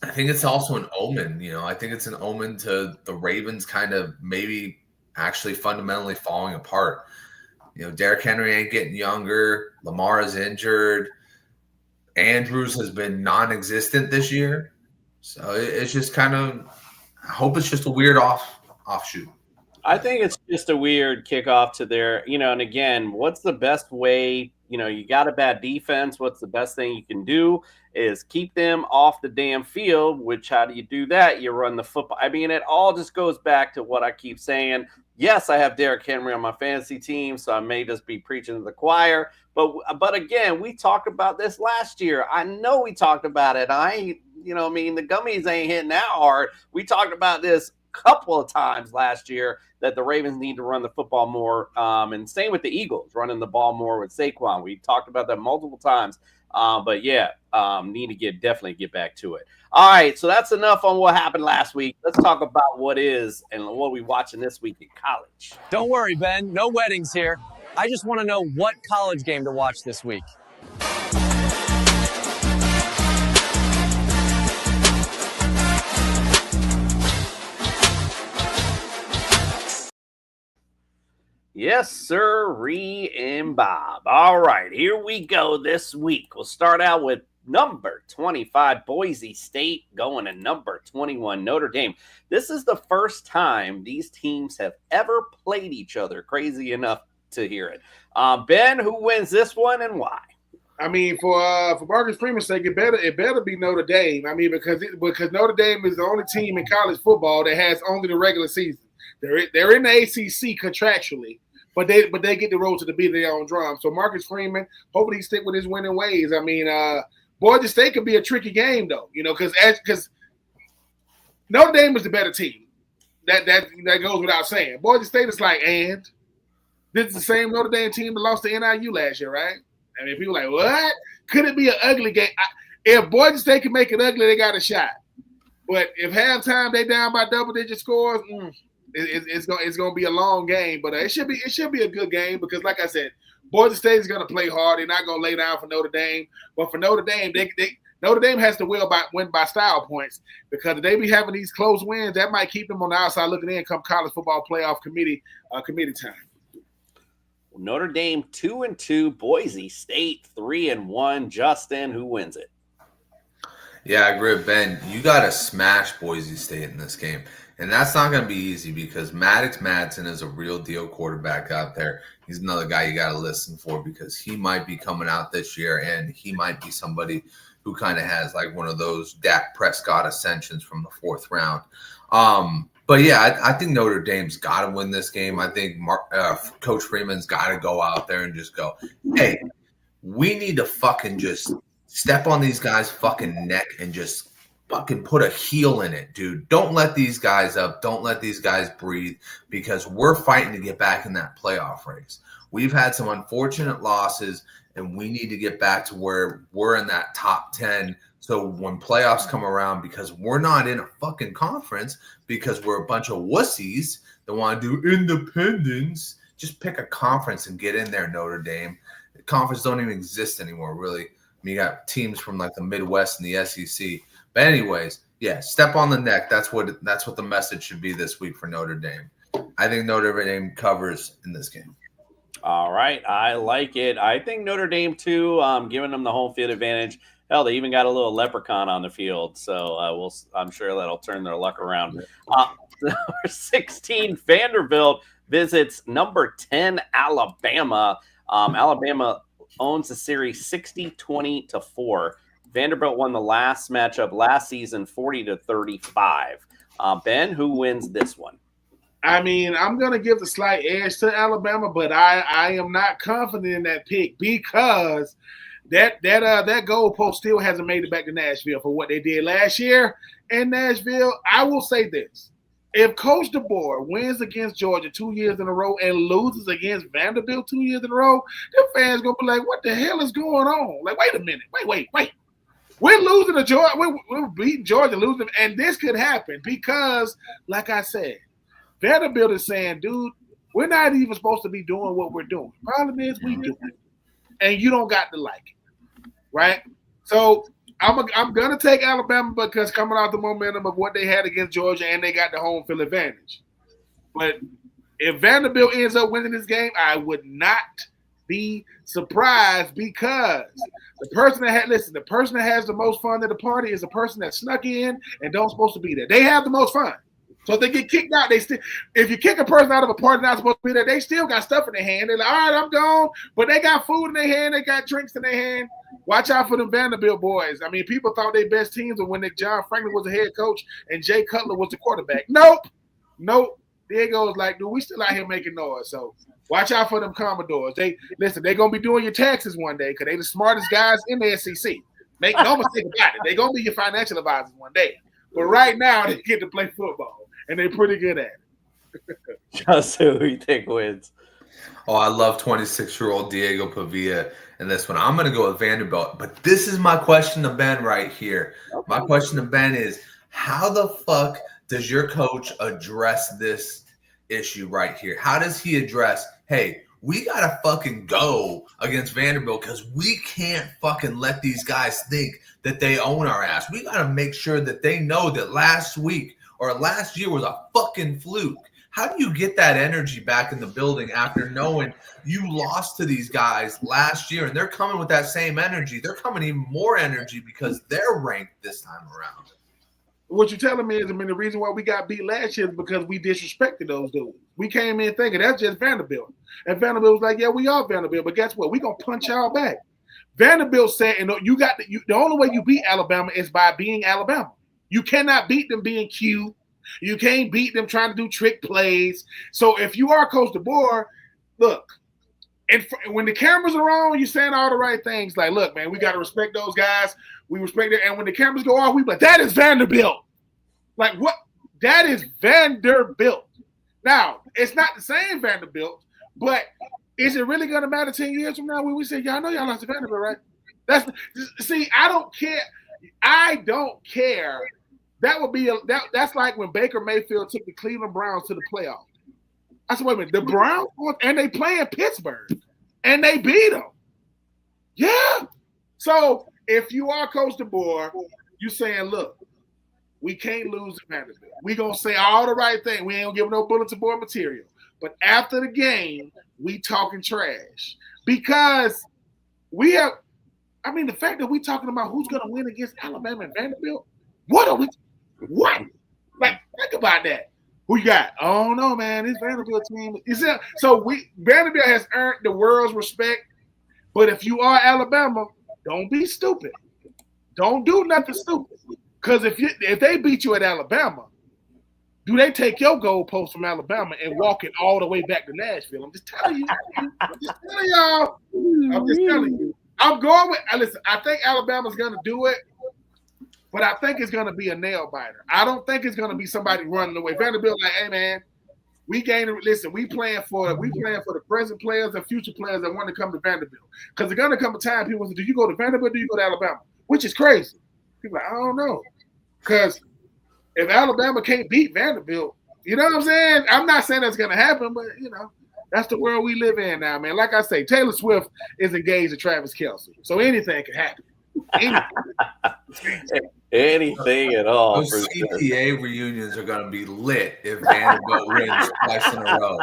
I think it's also an omen. I think it's an omen to the Ravens kind of maybe actually fundamentally falling apart. Derrick Henry ain't getting younger. Lamar is injured. Andrews has been non-existent this year. So it's just kind of – I hope it's just a weird offshoot. I think it's just a weird kickoff to their, and again, what's the best way? You got a bad defense. What's the best thing you can do is keep them off the damn field, which how do you do that? You run the football. It all just goes back to what I keep saying. Yes, I have Derrick Henry on my fantasy team, so I may just be preaching to the choir. But again, we talked about this last year. I know we talked about it. The gummies ain't hitting that hard. We talked about this couple of times last year that the Ravens need to run the football more, and same with the Eagles, running the ball more with Saquon. We talked about that multiple times, need to definitely get back to it. All right, so that's enough on what happened last week. Let's talk about what is and what we watching this week in college. Don't worry, Ben. No weddings here. I just want to know what college game to watch this week. Yes, sir, and Bob. All right, here we go this week. We'll start out with number 25, Boise State, going to number 21, Notre Dame. This is the first time these teams have ever played each other. Crazy enough to hear it. Ben, who wins this one and why? For Marcus Freeman's sake, it better be Notre Dame. Because Notre Dame is the only team in college football that has only the regular season. They're in the ACC contractually, but they get the road to the beat of their own drum. So Marcus Freeman, hopefully he stick with his winning ways. Boise State could be a tricky game though, because Notre Dame is the better team. that goes without saying. Boise State is like, and this is the same Notre Dame team that lost to NIU last year, right? I mean, people are like, what? Could it be an ugly game? If Boise State can make it ugly, they got a shot. But if halftime they down by double-digit scores, it's gonna be a long game. But it should be a good game because, like I said, Boise State is gonna play hard. They're not gonna lay down for Notre Dame. But for Notre Dame, Notre Dame has to win by style points because if they be having these close wins, that might keep them on the outside looking in come college football playoff committee time. Notre Dame 2-2, Boise State 3-1. Justin, who wins it? Yeah, I agree with Ben. You got to smash Boise State in this game. And that's not going to be easy because Maddox Madsen is a real deal quarterback out there. He's another guy you got to listen for because he might be coming out this year and he might be somebody who kind of has like one of those Dak Prescott ascensions from the fourth round. But yeah, I think Notre Dame's got to win this game. I think Coach Freeman's got to go out there and just go, hey, we need to fucking just step on these guys' fucking neck and just fucking put a heel in it, dude. Don't let these guys up. Don't let these guys breathe because we're fighting to get back in that playoff race. We've had some unfortunate losses, and we need to get back to where we're in that top 10. So when playoffs come around, because we're not in a fucking conference, because we're a bunch of wussies that want to do independence, just pick a conference and get in there, Notre Dame. The conference don't even exist anymore, really. I mean, you got teams from like the Midwest and the SEC. But anyways, yeah, step on the neck. That's what the message should be this week for Notre Dame. I think Notre Dame covers in this game. All right, I like it. I think Notre Dame too, giving them the home field advantage. Hell, they even got a little leprechaun on the field, so I'm sure that'll turn their luck around. Number 16, Vanderbilt visits number 10, Alabama. Alabama owns the series 60-20-4. Vanderbilt won the last matchup last season 40-35. Ben, who wins this one? I mean, I'm going to give the slight edge to Alabama, but I am not confident in that pick because that goalpost still hasn't made it back to Nashville for what they did last year in Nashville. I will say this. If Coach DeBoer wins against Georgia 2 years in a row and loses against Vanderbilt 2 years in a row, the fans going to be like, what the hell is going on? Like, wait a minute. Wait. We're losing to Georgia. We're beating Georgia, losing. And this could happen because, like I said, Vanderbilt is saying, dude, we're not even supposed to be doing what we're doing. Problem is we do it. And you don't got to like it, right? So I'm going to take Alabama because coming out the momentum of what they had against Georgia and they got the home field advantage. But if Vanderbilt ends up winning this game, I would not be surprised because the person that has the most fun at the party is the person that snuck in and don't supposed to be there. They have the most fun. So if they get kicked out, if you kick a person out of a party not supposed to be there, they still got stuff in their hand. They're like, all right, I'm gone. But they got food in their hand. They got drinks in their hand. Watch out for them Vanderbilt boys. I mean, people thought their best teams were when John Franklin was the head coach and Jay Cutler was the quarterback. Nope. Diego was like, dude, we still out here making noise. So watch out for them Commodores. They're going to be doing your taxes one day because they're the smartest guys in the SEC. Make no mistake about it. They're going to be your financial advisors one day. But right now, they get to play football. And they're pretty good at it. Justin, who you think wins? Oh, I love 26-year-old Diego Pavia in this one. I'm going to go with Vanderbilt. But this is my question to Ben right here. Okay. My question to Ben is, how the fuck does your coach address this issue right here? How does he address, hey, we got to fucking go against Vanderbilt because we can't fucking let these guys think that they own our ass. We got to make sure that they know that last week or last year was a fucking fluke. How do you get that energy back in the building after knowing you lost to these guys last year and they're coming with that same energy? They're coming even more energy because they're ranked this time around. What you're telling me is, the reason why we got beat last year is because we disrespected those dudes. We came in thinking that's just Vanderbilt. And Vanderbilt was like, yeah, we are Vanderbilt, but guess what? We're going to punch y'all back. Vanderbilt said, the only way you beat Alabama is by being Alabama. You cannot beat them being cute. You can't beat them trying to do trick plays. So if you are Coach DeBoer, look, and when the cameras are on, you're saying all the right things. Like, look, man, we got to respect those guys. We respect it. And when the cameras go off, we be like, that is Vanderbilt. Like, what? That is Vanderbilt. Now, it's not the same Vanderbilt, but is it really going to matter 10 years from now when we say, y'all know y'all lost to Vanderbilt, right? I don't care. I don't care. That would be that's like when Baker Mayfield took the Cleveland Browns to the playoffs. I said, wait a minute, the Browns, and they play in Pittsburgh, and they beat them. Yeah. So if you are Coach DeBoer, you saying, look, we can't lose to Vanderbilt. We're going to say all the right things. We ain't going to give no bulletin board material. But after the game, we talking trash. Because we have – I mean, the fact that we talking about who's going to win against Alabama and Vanderbilt, what? Like, think about that. Who you got? Oh, no, man, this Vanderbilt team. Vanderbilt has earned the world's respect. But if you are Alabama, don't be stupid. Don't do nothing stupid. Because if they beat you at Alabama, do they take your goalpost from Alabama and walk it all the way back to Nashville? I'm just telling you. I'm just telling you. I'm going with – listen, I think Alabama's going to do it, but I think it's going to be a nail-biter. I don't think it's going to be somebody running away. Vanderbilt like, hey, man, we playing for the present players and future players that want to come to Vanderbilt. Because there's going to come a time people say, do you go to Vanderbilt or do you go to Alabama? Which is crazy. People are like, I don't know. Because if Alabama can't beat Vanderbilt, you know what I'm saying? I'm not saying that's going to happen, but, you know. That's the world we live in now, man. Like I say, Taylor Swift is engaged to Travis Kelce. So anything can happen. Anything at all. Those CTA reunions are going to be lit if Vanderbilt wins twice in a row.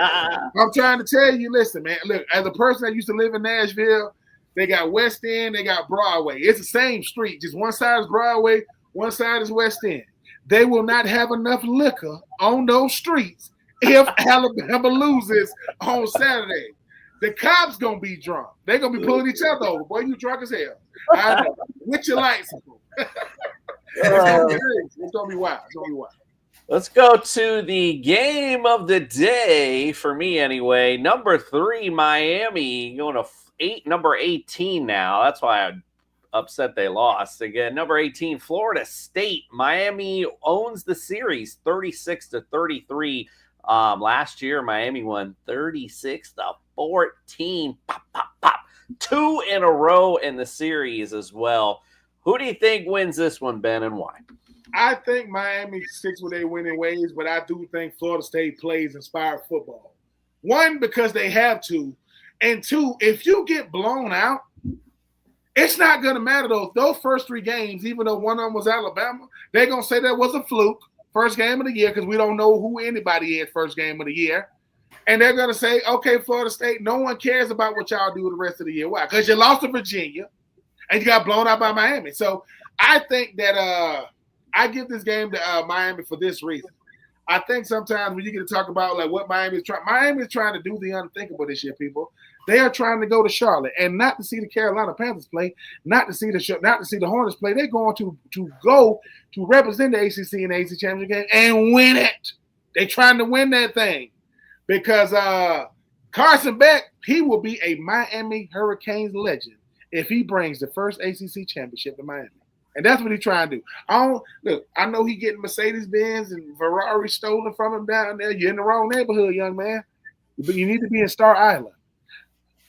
I'm trying to tell you, listen, man. Look, as a person that used to live in Nashville, they got West End, they got Broadway. It's the same street. Just one side is Broadway, one side is West End. They will not have enough liquor on those streets if Alabama loses on Saturday. The cops going to be drunk. They're going to be pulling each other over. Boy, you drunk as hell. I know. With your lights. It's going to be wild. Let's go to the game of the day, for me anyway. Number 3, Miami, going to number 18 now. That's why I'm upset they lost. Again, number 18, Florida State. Miami owns the series 36-33. Last year, Miami won 36-14. Pop, pop, pop. 2 in a row in the series as well. Who do you think wins this one, Ben, and why? I think Miami sticks with their winning ways, but I do think Florida State plays inspired football. 1, because they have to. And 2, if you get blown out, it's not going to matter, though. Those first 3 games, even though one of them was Alabama, they're going to say that was a fluke. First game of the year, because we don't know who anybody is first game of the year. And they're going to say, okay, Florida State, no one cares about what y'all do the rest of the year. Why? Because you lost to Virginia and you got blown out by Miami. So I think that I give this game to Miami for this reason. I think sometimes when you get to talk about like what Miami is trying to do the unthinkable this year, people. They are trying to go to Charlotte and not to see the Carolina Panthers play, not to see the Hornets play. They're going to go to represent the ACC in the ACC Championship game and win it. They're trying to win that thing because Carson Beck, he will be a Miami Hurricanes legend if he brings the first ACC championship to Miami. And that's what he's trying to do. I know he getting Mercedes-Benz and Ferrari stolen from him down there. You're in the wrong neighborhood, young man. But you need to be in Star Island.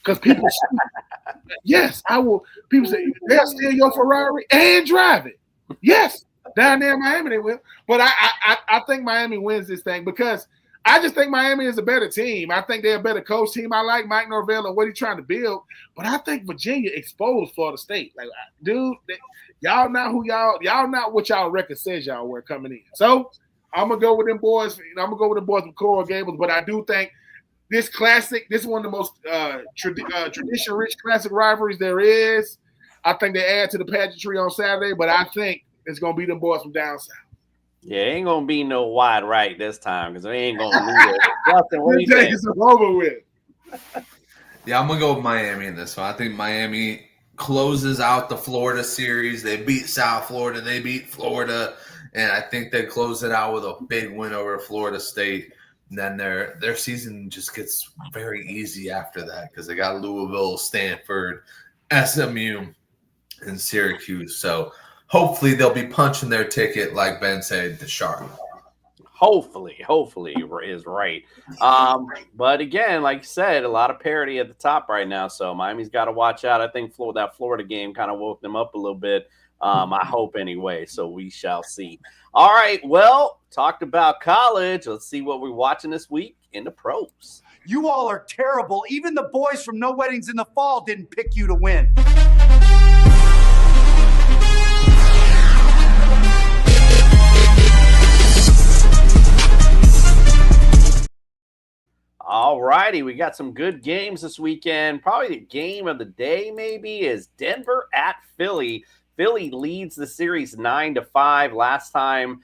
Because people yes, I will. People say, they'll steal your Ferrari and drive it. Yes, down there in Miami they will. But I think Miami wins this thing because I just think Miami is a better team. I think they're a better coach team. I like Mike Norvell and what he's trying to build. But I think Virginia exposed Florida State. Like, dude, y'all not what y'all record says y'all were coming in. So I'm gonna go with them boys. I'm gonna go with the boys from Coral Gables. But I do think this is one of the most tradition-rich classic rivalries there is. I think they add to the pageantry on Saturday, but I think it's going to be them boys from down south. Yeah, it ain't going to be no wide right this time because they ain't going to lose it. Justin, what do you think? It's over with. Yeah, I'm going to go with Miami in this one. I think Miami closes out the Florida series. They beat South Florida. They beat Florida. And I think they close it out with a big win over Florida State. And then their season just gets very easy after that because they got Louisville, Stanford, SMU, and Syracuse. So hopefully they'll be punching their ticket, like Ben said, to Charlotte. Hopefully is right. But again, like I said, a lot of parity at the top right now. So Miami's got to watch out. I think that Florida game kind of woke them up a little bit. I hope anyway. So we shall see. All right. Well, talked about college. Let's see what we're watching this week in the pros. You all are terrible. Even the boys from No Weddings in the Fall didn't pick you to win. All righty, we got some good games this weekend. Probably the game of the day maybe is Denver at Philly. Philly leads the series 9-5. Last time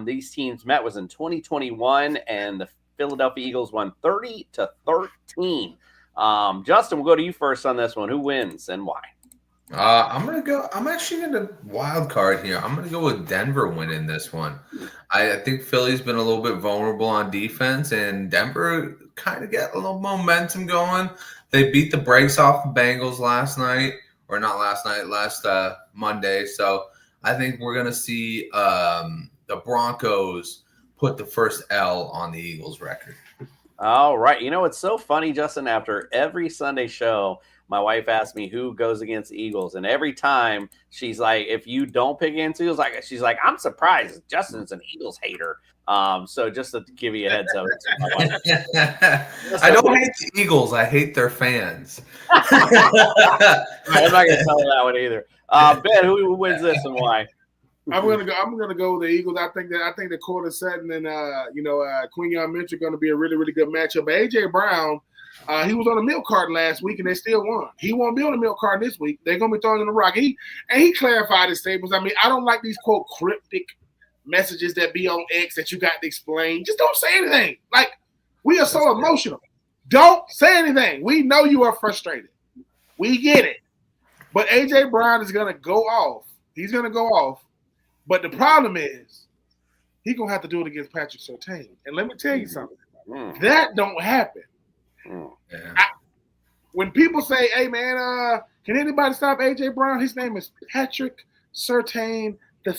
these teams met was in 2021, and the Philadelphia Eagles won 30-13. Justin, we'll go to you first on this one. Who wins and why? I'm actually going to wild card here. I'm going to go with Denver winning this one. I think Philly's been a little bit vulnerable on defense, and Denver kind of get a little momentum going. They beat the brakes off the Bengals last Monday. So I think we're going to see the Broncos put the first L on the Eagles record. All right. You know, it's so funny, Justin, after every Sunday show, my wife asked me who goes against the Eagles. And every time she's like, if you don't pick against Eagles, she's like, I'm surprised. Justin's an Eagles hater. So just to give you a heads up. I don't hate the Eagles. I hate their fans. I'm not going to tell her that one either. Ben, who wins this and why? I'm gonna go with the Eagles. I think the Cortland Sutton and Queen Young Mitchell are going to be a really, really good matchup. But AJ Brown, he was on the milk carton last week and they still won. He won't be on the milk carton this week. They're gonna be throwing in the rock. He clarified his statements. I mean, I don't like these quote cryptic messages that be on X that you got to explain. Just don't say anything. Like, we are so emotional. Don't say anything. We know you are frustrated. We get it. But AJ Brown is gonna go off. He's gonna go off. But the problem is, he's going to have to do it against Patrick Surtain. And let me tell you something. That don't happen. Yeah. When people say, hey, man, can anybody stop A.J. Brown? His name is Patrick Surtain II.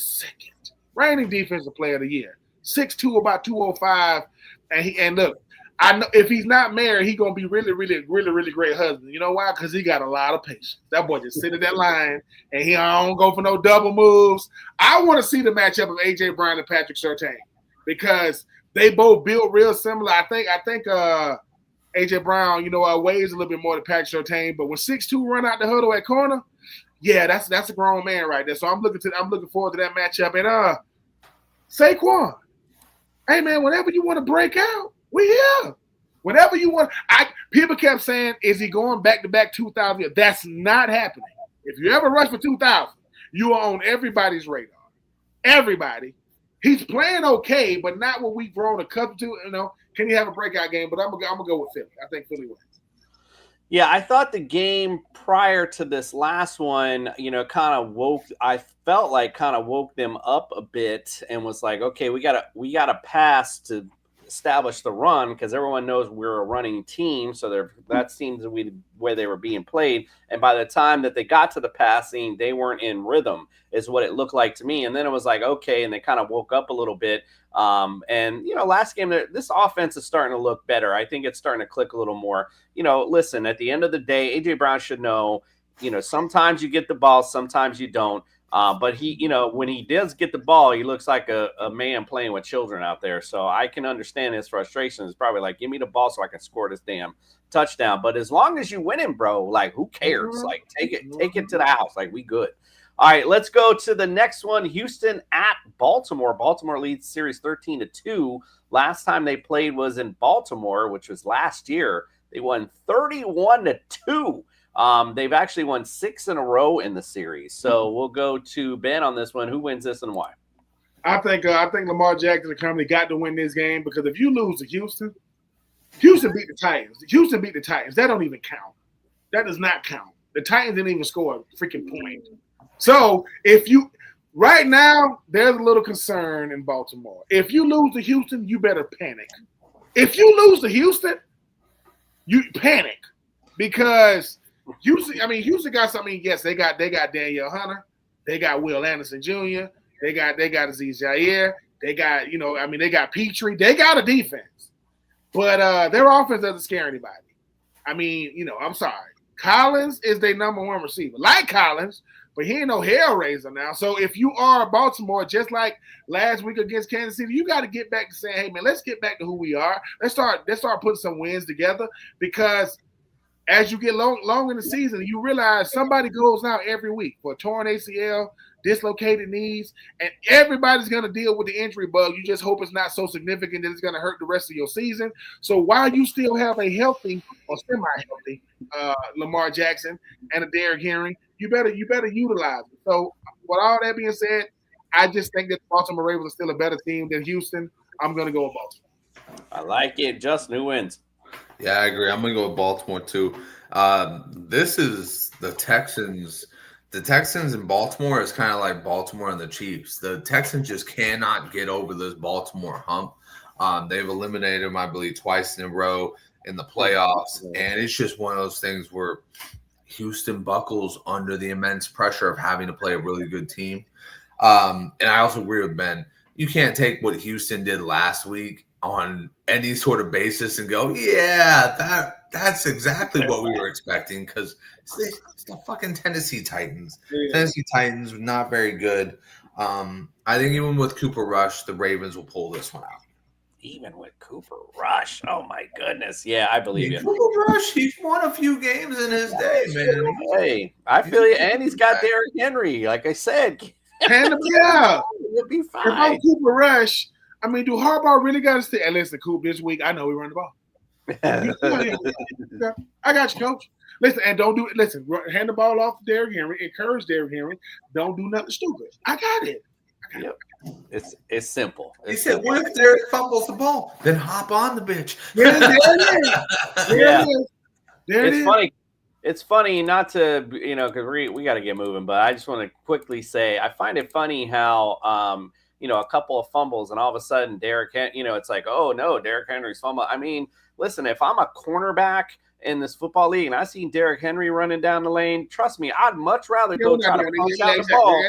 Reigning Defensive Player of the Year. 6'2", about 205. And look, I know if he's not married, he's going to be really, really, really, really great husband. You know why? Because he got a lot of patience. That boy just sit in that line, and he don't go for no double moves. I want to see the matchup of A.J. Brown and Patrick Surtain because they both built real similar. I think A.J. Brown, weighs a little bit more than Patrick Surtain, but when 6'2" run out the huddle at corner, yeah, that's a grown man right there. So I'm looking forward to that matchup. And Saquon, hey man, whenever you want to break out, we here. Whenever you want. People kept saying, is he going back-to-back 2,000? That's not happening. If you ever rush for 2,000, you are on everybody's radar. Everybody. He's playing okay, but not what we've grown accustomed to. Can he have a breakout game? But I'm gonna go with Philly. I think Philly wins. Yeah, I thought the game prior to this last one, kind of woke them up a bit and was like, okay, we gotta pass to establish the run because everyone knows we're a running team. So that seems to be where they were being played. And by the time that they got to the passing, they weren't in rhythm is what it looked like to me. And then it was like, okay. And they kind of woke up a little bit. Last game, this offense is starting to look better. I think it's starting to click a little more. Listen, at the end of the day, AJ Brown should know, sometimes you get the ball, sometimes you don't. But he, when he does get the ball, he looks like a man playing with children out there. So I can understand his frustration. It's probably like, give me the ball so I can score this damn touchdown. But as long as you win him, bro, like, who cares? Like, take it to the house. Like, we good. All right, let's go to the next one. Houston at Baltimore. Baltimore leads series 13-2. Last time they played was in Baltimore, which was last year. They won 31-2. They've actually won 6 in a row in the series. So we'll go to Ben on this one. Who wins this and why? I think Lamar Jackson and company got to win this game because if you lose to Houston beat the Titans. Houston beat the Titans. That don't even count. That does not count. The Titans didn't even score a freaking point. So right now, there's a little concern in Baltimore. If you lose to Houston, you better panic. If you lose to Houston, you panic because Houston got something. Yes, they got Daniel Hunter. They got Will Anderson Jr. They got Aziz Jair. They got, they got Petrie. They got a defense. But their offense doesn't scare anybody. I mean, I'm sorry. Collins is their number one receiver. Like Collins, but he ain't no hellraiser now. So if you are Baltimore, just like last week against Kansas City, you got to get back to saying, hey, man, let's get back to who we are. Let's start putting some wins together, because as you get long in the season, you realize somebody goes out every week for a torn ACL, dislocated knees, and everybody's going to deal with the injury bug. You just hope it's not so significant that it's going to hurt the rest of your season. So while you still have a healthy or semi-healthy Lamar Jackson and a Derrick Henry, you better utilize it. So with all that being said, I just think that the Baltimore Ravens are still a better team than Houston. I'm going to go with Baltimore. I like it. Justin, who wins? Yeah, I agree. I'm going to go with Baltimore too. This is the Texans. The Texans in Baltimore is kind of like Baltimore and the Chiefs. The Texans just cannot get over this Baltimore hump. They've eliminated them, I believe, twice in a row in the playoffs. And it's just one of those things where Houston buckles under the immense pressure of having to play a really good team. And I also agree with Ben. You can't take what Houston did last week on any sort of basis and go, yeah, that's exactly what we were expecting, because it's the fucking Tennessee Titans. Yeah. Tennessee Titans were not very good. I think even with Cooper Rush, the Ravens will pull this one out. Even with Cooper Rush, oh my goodness, yeah, I believe you. Cooper Rush, he's won a few games in his day, man. Hey, I feel you, and he's got Derrick Henry. Like I said, hand him out. It'll be fine. If I'm Cooper Rush, I mean, do Harbaugh really got to stay? And listen, Coop, this week I know we run the ball. I got you, coach. Listen, and don't do it. Listen, hand the ball off to Derrick Henry. Encourage Derrick Henry. Don't do nothing stupid. I got it. Yep. It's simple. He said, "What if Derrick fumbles the ball? Then hop on the bitch." Yeah, there it is. It's funny. It's funny not to, because we got to get moving, but I just want to quickly say I find it funny how a couple of fumbles and all of a sudden Derrick, it's like, oh no, Derrick Henry's fumble. I mean, listen, if I'm a cornerback in this football league and I seen Derrick Henry running down the lane, trust me, I'd much rather go try to punch out the ball.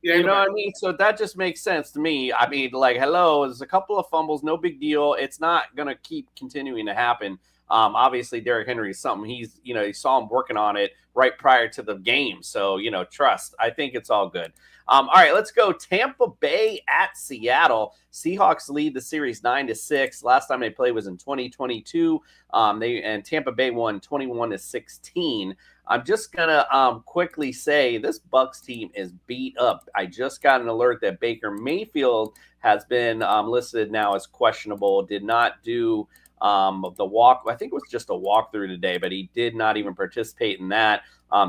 You know what I mean? So that just makes sense to me. I mean, like, hello, there's a couple of fumbles, no big deal. It's not going to keep continuing to happen. Obviously, Derrick Henry is something you saw him working on it right prior to the game. So, trust. I think it's all good. All right, let's go. Tampa Bay at Seattle. Seahawks lead the series 9-6. Last time they played was in 2022. And Tampa Bay won 21-16. I'm just gonna quickly say this Bucs team is beat up. I just got an alert that Baker Mayfield has been listed now as questionable. Did not do the walk. I think it was just a walkthrough today, but he did not even participate in that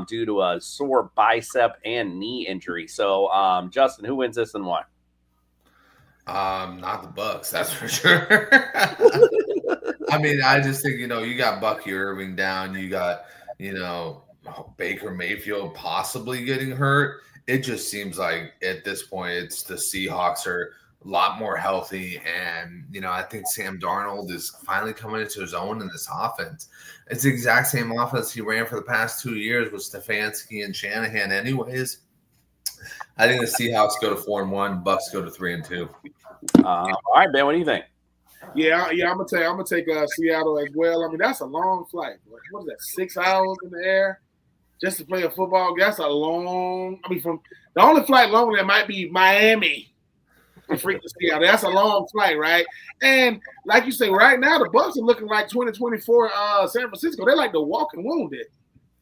due to a sore bicep and knee injury. So, Justin, who wins this and why? Not the Bucs, that's for sure. I mean, I just think, you got Bucky Irving down. You got, Baker Mayfield possibly getting hurt. It just seems like at this point, it's the Seahawks are a lot more healthy. And, I think Sam Darnold is finally coming into his own in this offense. It's the exact same offense he ran for the past 2 years with Stefanski and Shanahan anyways. I think the Seahawks go to 4-1, Bucs go to 3-2. All right, Ben, what do you think? Yeah, I'm gonna take Seattle as well. I mean, that's a long flight. What is that? 6 hours in the air just to play a football? That's a long. I mean, from the only flight longer than might be Miami to freaking Seattle. That's a long flight, right? And like you say, right now the Bucs are looking like 2024 San Francisco. They're like the walking wounded.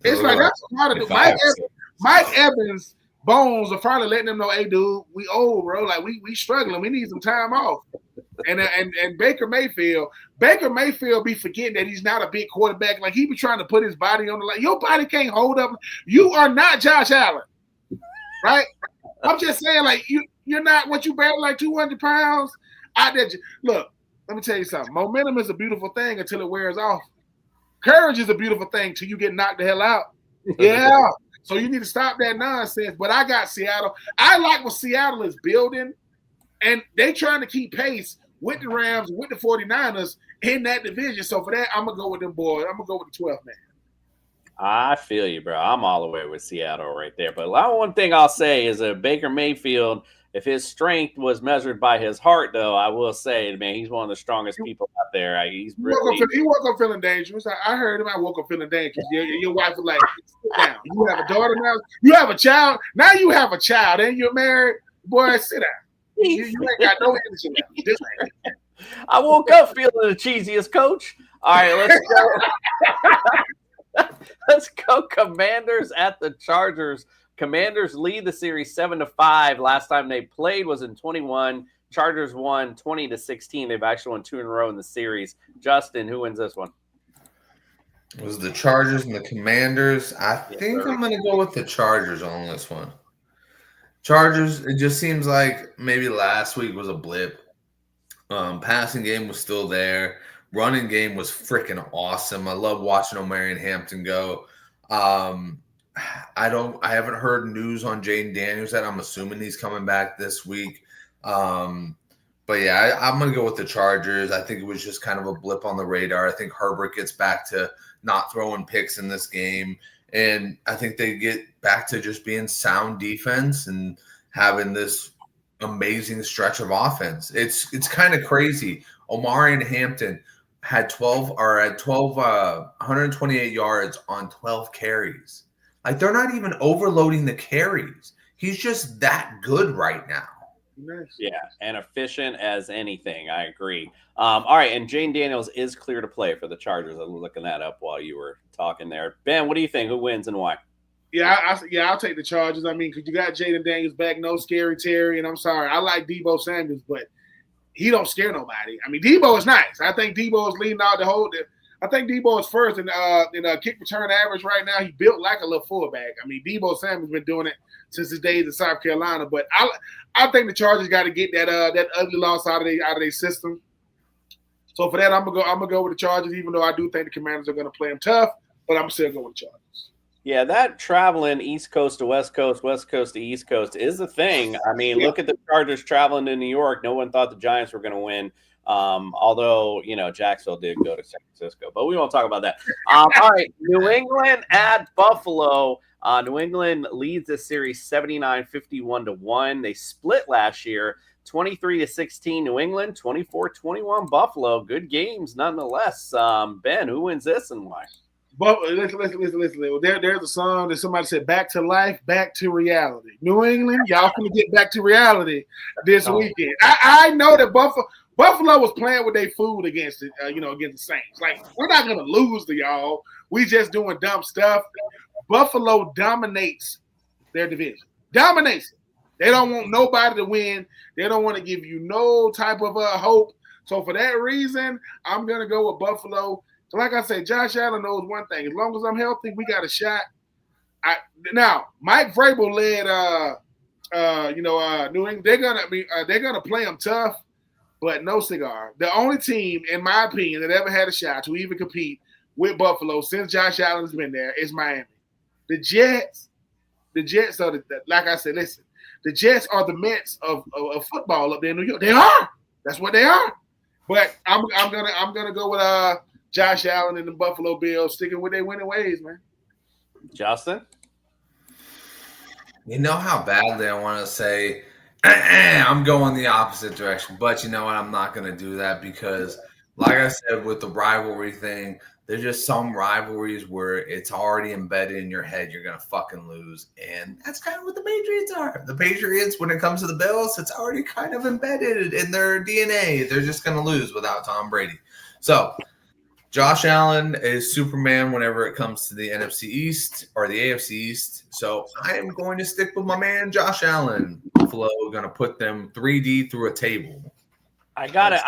It's like that's a lot of Mike Evans. Bones are finally letting them know, hey, dude, we old, bro. Like we struggling. We need some time off. And Baker Mayfield be forgetting that he's not a big quarterback. Like he be trying to put his body on the line. Your body can't hold up. You are not Josh Allen, right? I'm just saying, like you're not what you barely like 200 pounds. Look, let me tell you something. Momentum is a beautiful thing until it wears off. Courage is a beautiful thing till you get knocked the hell out. Yeah. So you need to stop that nonsense. But I got Seattle. I like what Seattle is building, and they trying to keep pace with the Rams, with the 49ers in that division. So for that, I'm going to go with them boys. I'm going to go with the 12th man. I feel you, bro. I'm all the way with Seattle right there. But one thing I'll say is that Baker Mayfield If his strength was measured by his heart, though, I will say, man, he's one of the strongest people out there. He woke up feeling dangerous. I heard him. I woke up feeling dangerous. Your wife was like, sit down. You have a daughter now? You have a child? Now you have a child and you're married? Boy, sit down. You ain't got no energy left. I woke up feeling the cheesiest, coach. All right, let's go. Let's go Commanders at the Chargers. Commanders lead the series 7-5. Last time they played was in 21. Chargers won 20-16. They've actually won 2 in a row in the series. Justin, who wins this one? It was the Chargers and the Commanders. I think I'm going to go with the Chargers on this one. Chargers, it just seems like maybe last week was a blip. Passing game was still there. Running game was freaking awesome. I love watching Omarion Hampton go. I haven't heard news on Jaden Daniels yet. I'm assuming he's coming back this week. But yeah, I'm going to go with the Chargers. I think it was just kind of a blip on the radar. I think Herbert gets back to not throwing picks in this game. And I think they get back to just being sound defense and having this amazing stretch of offense. It's kind of crazy. Omarion Hampton had 128 yards on 12 carries. Like, they're not even overloading the carries. He's just that good right now. Nice. Yeah, and efficient as anything. I agree. All right, and Jane Daniels is clear to play for the Chargers. I was looking that up while you were talking there. Ben, what do you think? Who wins and why? I'll take the Chargers. I mean, because you got Jaden Daniels back, no Scary Terry, and I'm sorry, I like Deebo Samuels, but he don't scare nobody. I mean, Deebo is nice. I think Deebo is leading out the whole. I think Deebo is first in kick return average right now. He built like a little fullback. I mean, Deebo Samuel's been doing it since his days in South Carolina. But I think the Chargers got to get that ugly loss out of their system. So for that, I'm gonna go with the Chargers, even though I do think the Commanders are gonna play them tough. But I'm still going with the Chargers. Yeah, that traveling East Coast to West Coast, West Coast to East Coast is a thing. I mean, Look at the Chargers traveling to New York. No one thought the Giants were going to win. Although, Jacksonville did go to San Francisco, but we won't talk about that. All right, New England at Buffalo. New England leads this series 79-51-1. They split last year, 23-16 New England, 24-21 Buffalo. Good games nonetheless. Ben, who wins this and why? But listen. There's a song that somebody said, "Back to life, back to reality." New England, y'all gonna get back to reality this weekend. I know that Buffalo was playing with their food against the Saints. Like, we're not gonna lose to y'all. We just doing dumb stuff. Buffalo dominates their division. Dominates it. They don't want nobody to win. They don't want to give you no type of hope. So for that reason, I'm gonna go with Buffalo. So like I said, Josh Allen knows one thing. As long as I'm healthy, we got a shot. Now, Mike Vrabel led New England. They're gonna play them tough, but no cigar. The only team, in my opinion, that ever had a shot to even compete with Buffalo since Josh Allen's been there is Miami. The Jets are like I said, listen, the Jets are the Mets of football up there in New York. They are. That's what they are. But I'm gonna go with Josh Allen and the Buffalo Bills, sticking with their winning ways, man. Justin? You know how badly I want to say I'm going the opposite direction, but you know what? I'm not going to do that because, like I said, with the rivalry thing, there's just some rivalries where it's already embedded in your head you're going to fucking lose, and that's kind of what the Patriots are. The Patriots, when it comes to the Bills, it's already kind of embedded in their DNA. They're just going to lose without Tom Brady. So Josh Allen is Superman whenever it comes to the NFC East or the AFC East. So I am going to stick with my man, Josh Allen. Buffalo going to put them 3D through a table. I got it.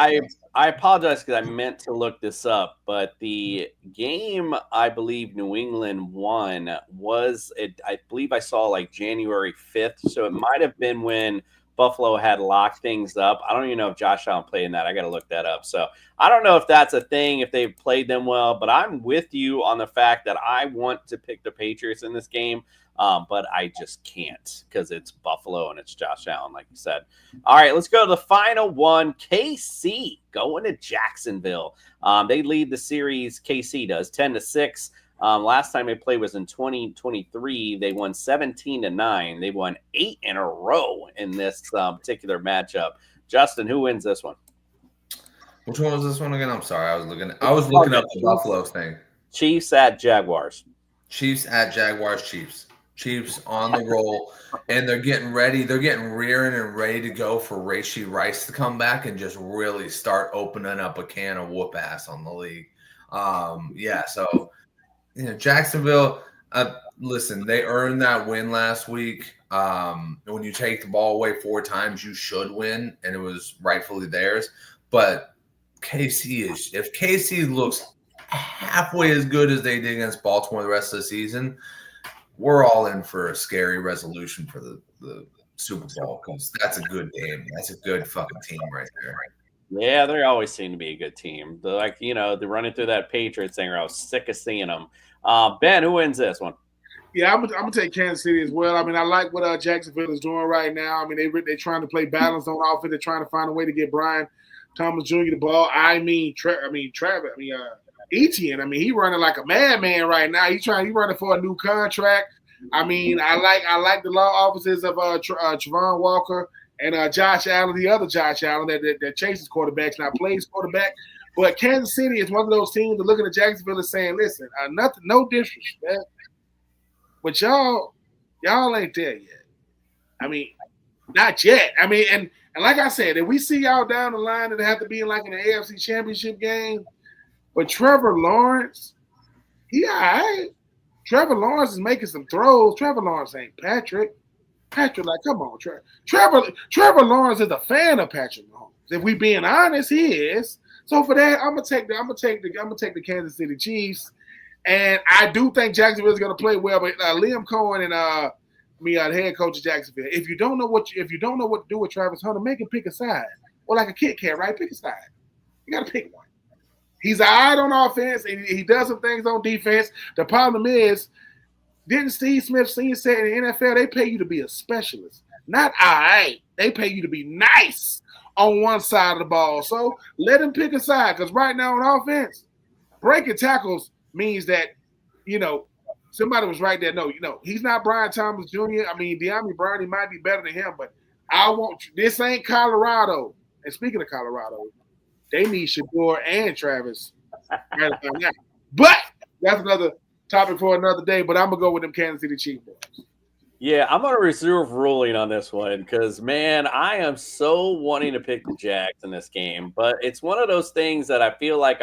I apologize because I meant to look this up, but the game I believe New England won I believe I saw like January 5th. So it might have been when Buffalo had locked things up. I don't even know if Josh Allen played in that. I got to look that up. So I don't know if that's a thing, if they've played them well, but I'm with you on the fact that I want to pick the Patriots in this game, but I just can't because it's Buffalo and it's Josh Allen, like you said. All right, let's go to the final one. KC going to Jacksonville. They lead the series, KC does, 10-6. Last time they played was in 2023. They won 17-9. They won 8 in a row in this particular matchup. Justin, who wins this one? Which one was this one again? I'm sorry. I was looking up the Buffalo thing. Chiefs at Jaguars. Chiefs at Jaguars. Chiefs on the roll, and they're getting ready. They're getting rearing and ready to go for Rashee Rice to come back and just really start opening up a can of whoop ass on the league. So Jacksonville. Listen, they earned that win last week. When you take the ball away 4 times, you should win, and it was rightfully theirs. But if KC looks halfway as good as they did against Baltimore the rest of the season, we're all in for a scary resolution for the Super Bowl, because that's a good game. That's a good fucking team right there. Yeah, they always seem to be a good team. They're running through that Patriots thing. I was sick of seeing them. Ben, who wins this one? Yeah, I'm gonna take Kansas City as well. I mean, I like what Jacksonville is doing right now. I mean, they're trying to play balance on offense. They're trying to find a way to get Brian Thomas Jr. the ball. Etienne. I mean, he running like a madman right now. He running for a new contract. I mean, I like the law offices of Travon Walker and Josh Allen, the other Josh Allen that chases quarterbacks, not plays quarterback. But Kansas City is one of those teams that looking at Jacksonville and saying, listen, no disrespect, but y'all ain't there yet. I mean, not yet. I mean, and like I said, if we see y'all down the line, it'll have to be in like an AFC Championship game. But Trevor Lawrence, he all right. Trevor Lawrence is making some throws. Trevor Lawrence ain't Patrick. Patrick, like, come on, Trevor Lawrence is a fan of Patrick Mahomes. If we being honest, he is. So for that, I'm gonna take the Kansas City Chiefs, and I do think Jacksonville is gonna play well. But Liam Cohen and the head coach of Jacksonville, if you don't know what to do with Travis Hunter, make him pick a side. Or like a Kit Kat, right? Pick a side. You gotta pick one. He's all right on offense, and he does some things on defense. The problem is, didn't Steve Smith Sr. say in the NFL, they pay you to be a specialist, not all right. They pay you to be nice on one side of the ball. So let him pick a side, because right now on offense, breaking tackles means that, somebody was right there. No, he's not Brian Thomas Jr. I mean, De'Ami Brown, he might be better than him, but this ain't Colorado. And speaking of Colorado, they need Shador and Travis. But that's another topic for another day. But I'm going to go with them Kansas City Chiefs boys. Yeah, I'm going to reserve ruling on this one because, man, I am so wanting to pick the Jags in this game. But it's one of those things that I feel like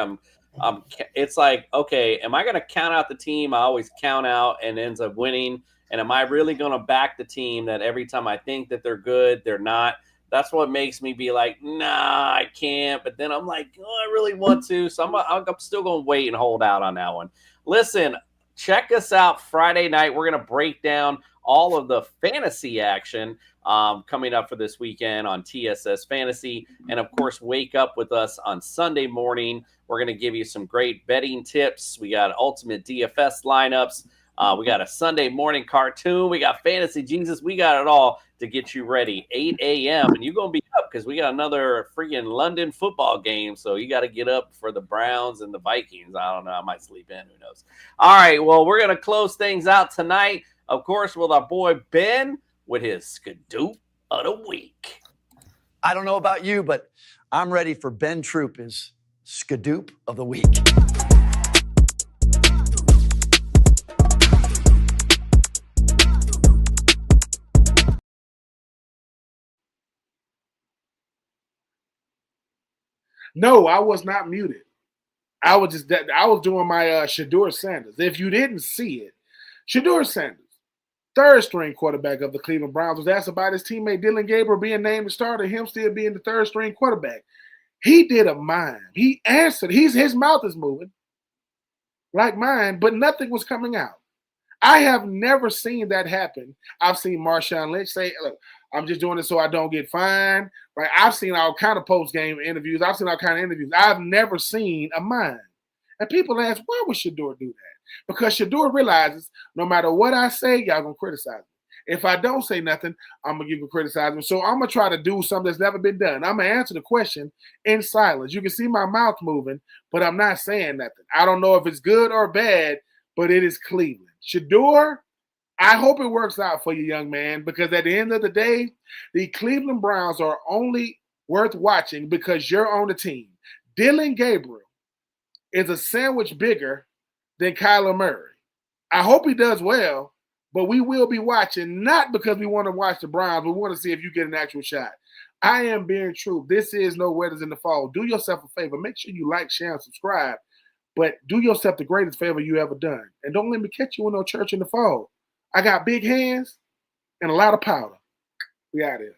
it's like, okay, am I going to count out the team I always count out and ends up winning? And am I really going to back the team that every time I think that they're good, they're not? That's what makes me be like, nah, I can't. But then I'm like, oh, I really want to. So I'm still going to wait and hold out on that one. Listen, check us out Friday night. We're going to break down all of the fantasy action coming up for this weekend on TSS Fantasy. And, of course, wake up with us on Sunday morning. We're going to give you some great betting tips. We got ultimate DFS lineups. We got a Sunday morning cartoon. We got Fantasy Jesus. We got it all to get you ready. 8 a.m. And you're going to be up because we got another freaking London football game. So you got to get up for the Browns and the Vikings. I don't know. I might sleep in. Who knows? All right. Well, we're going to close things out tonight, of course, with our boy Ben with his Skadoop of the Week. I don't know about you, but I'm ready for Ben Troupe's Skadoop of the Week. No, I was not muted. I was doing my Shador Sanders. If you didn't see it, Shador Sanders, third string quarterback of the Cleveland Browns, was asked about his teammate Dylan Gabriel being named the starter, him still being the third string quarterback. He did a mime. He answered. His mouth is moving like mine, but nothing was coming out. I have never seen that happen. I've seen Marshawn Lynch say, look, I'm just doing it so I don't get fined. Right? I've seen all kind of post-game interviews. I've seen all kind of interviews. I've never seen a mime. And people ask, why would Shador do that? Because Shador realizes no matter what I say, y'all going to criticize me. If I don't say nothing, I'm going to give you criticism. So I'm going to try to do something that's never been done. I'm going to answer the question in silence. You can see my mouth moving, but I'm not saying nothing. I don't know if it's good or bad, but it is Cleveland. Shador, I hope it works out for you, young man, because at the end of the day, the Cleveland Browns are only worth watching because you're on the team. Dylan Gabriel is a sandwich bigger than Kyler Murray. I hope he does well, but we will be watching, not because we want to watch the Browns, but we want to see if you get an actual shot. I am being true. This is No Weathers in the Fall. Do yourself a favor. Make sure you like, share, and subscribe. But do yourself the greatest favor you ever done. And don't let me catch you in no church in the fall. I got big hands and a lot of powder. We out here.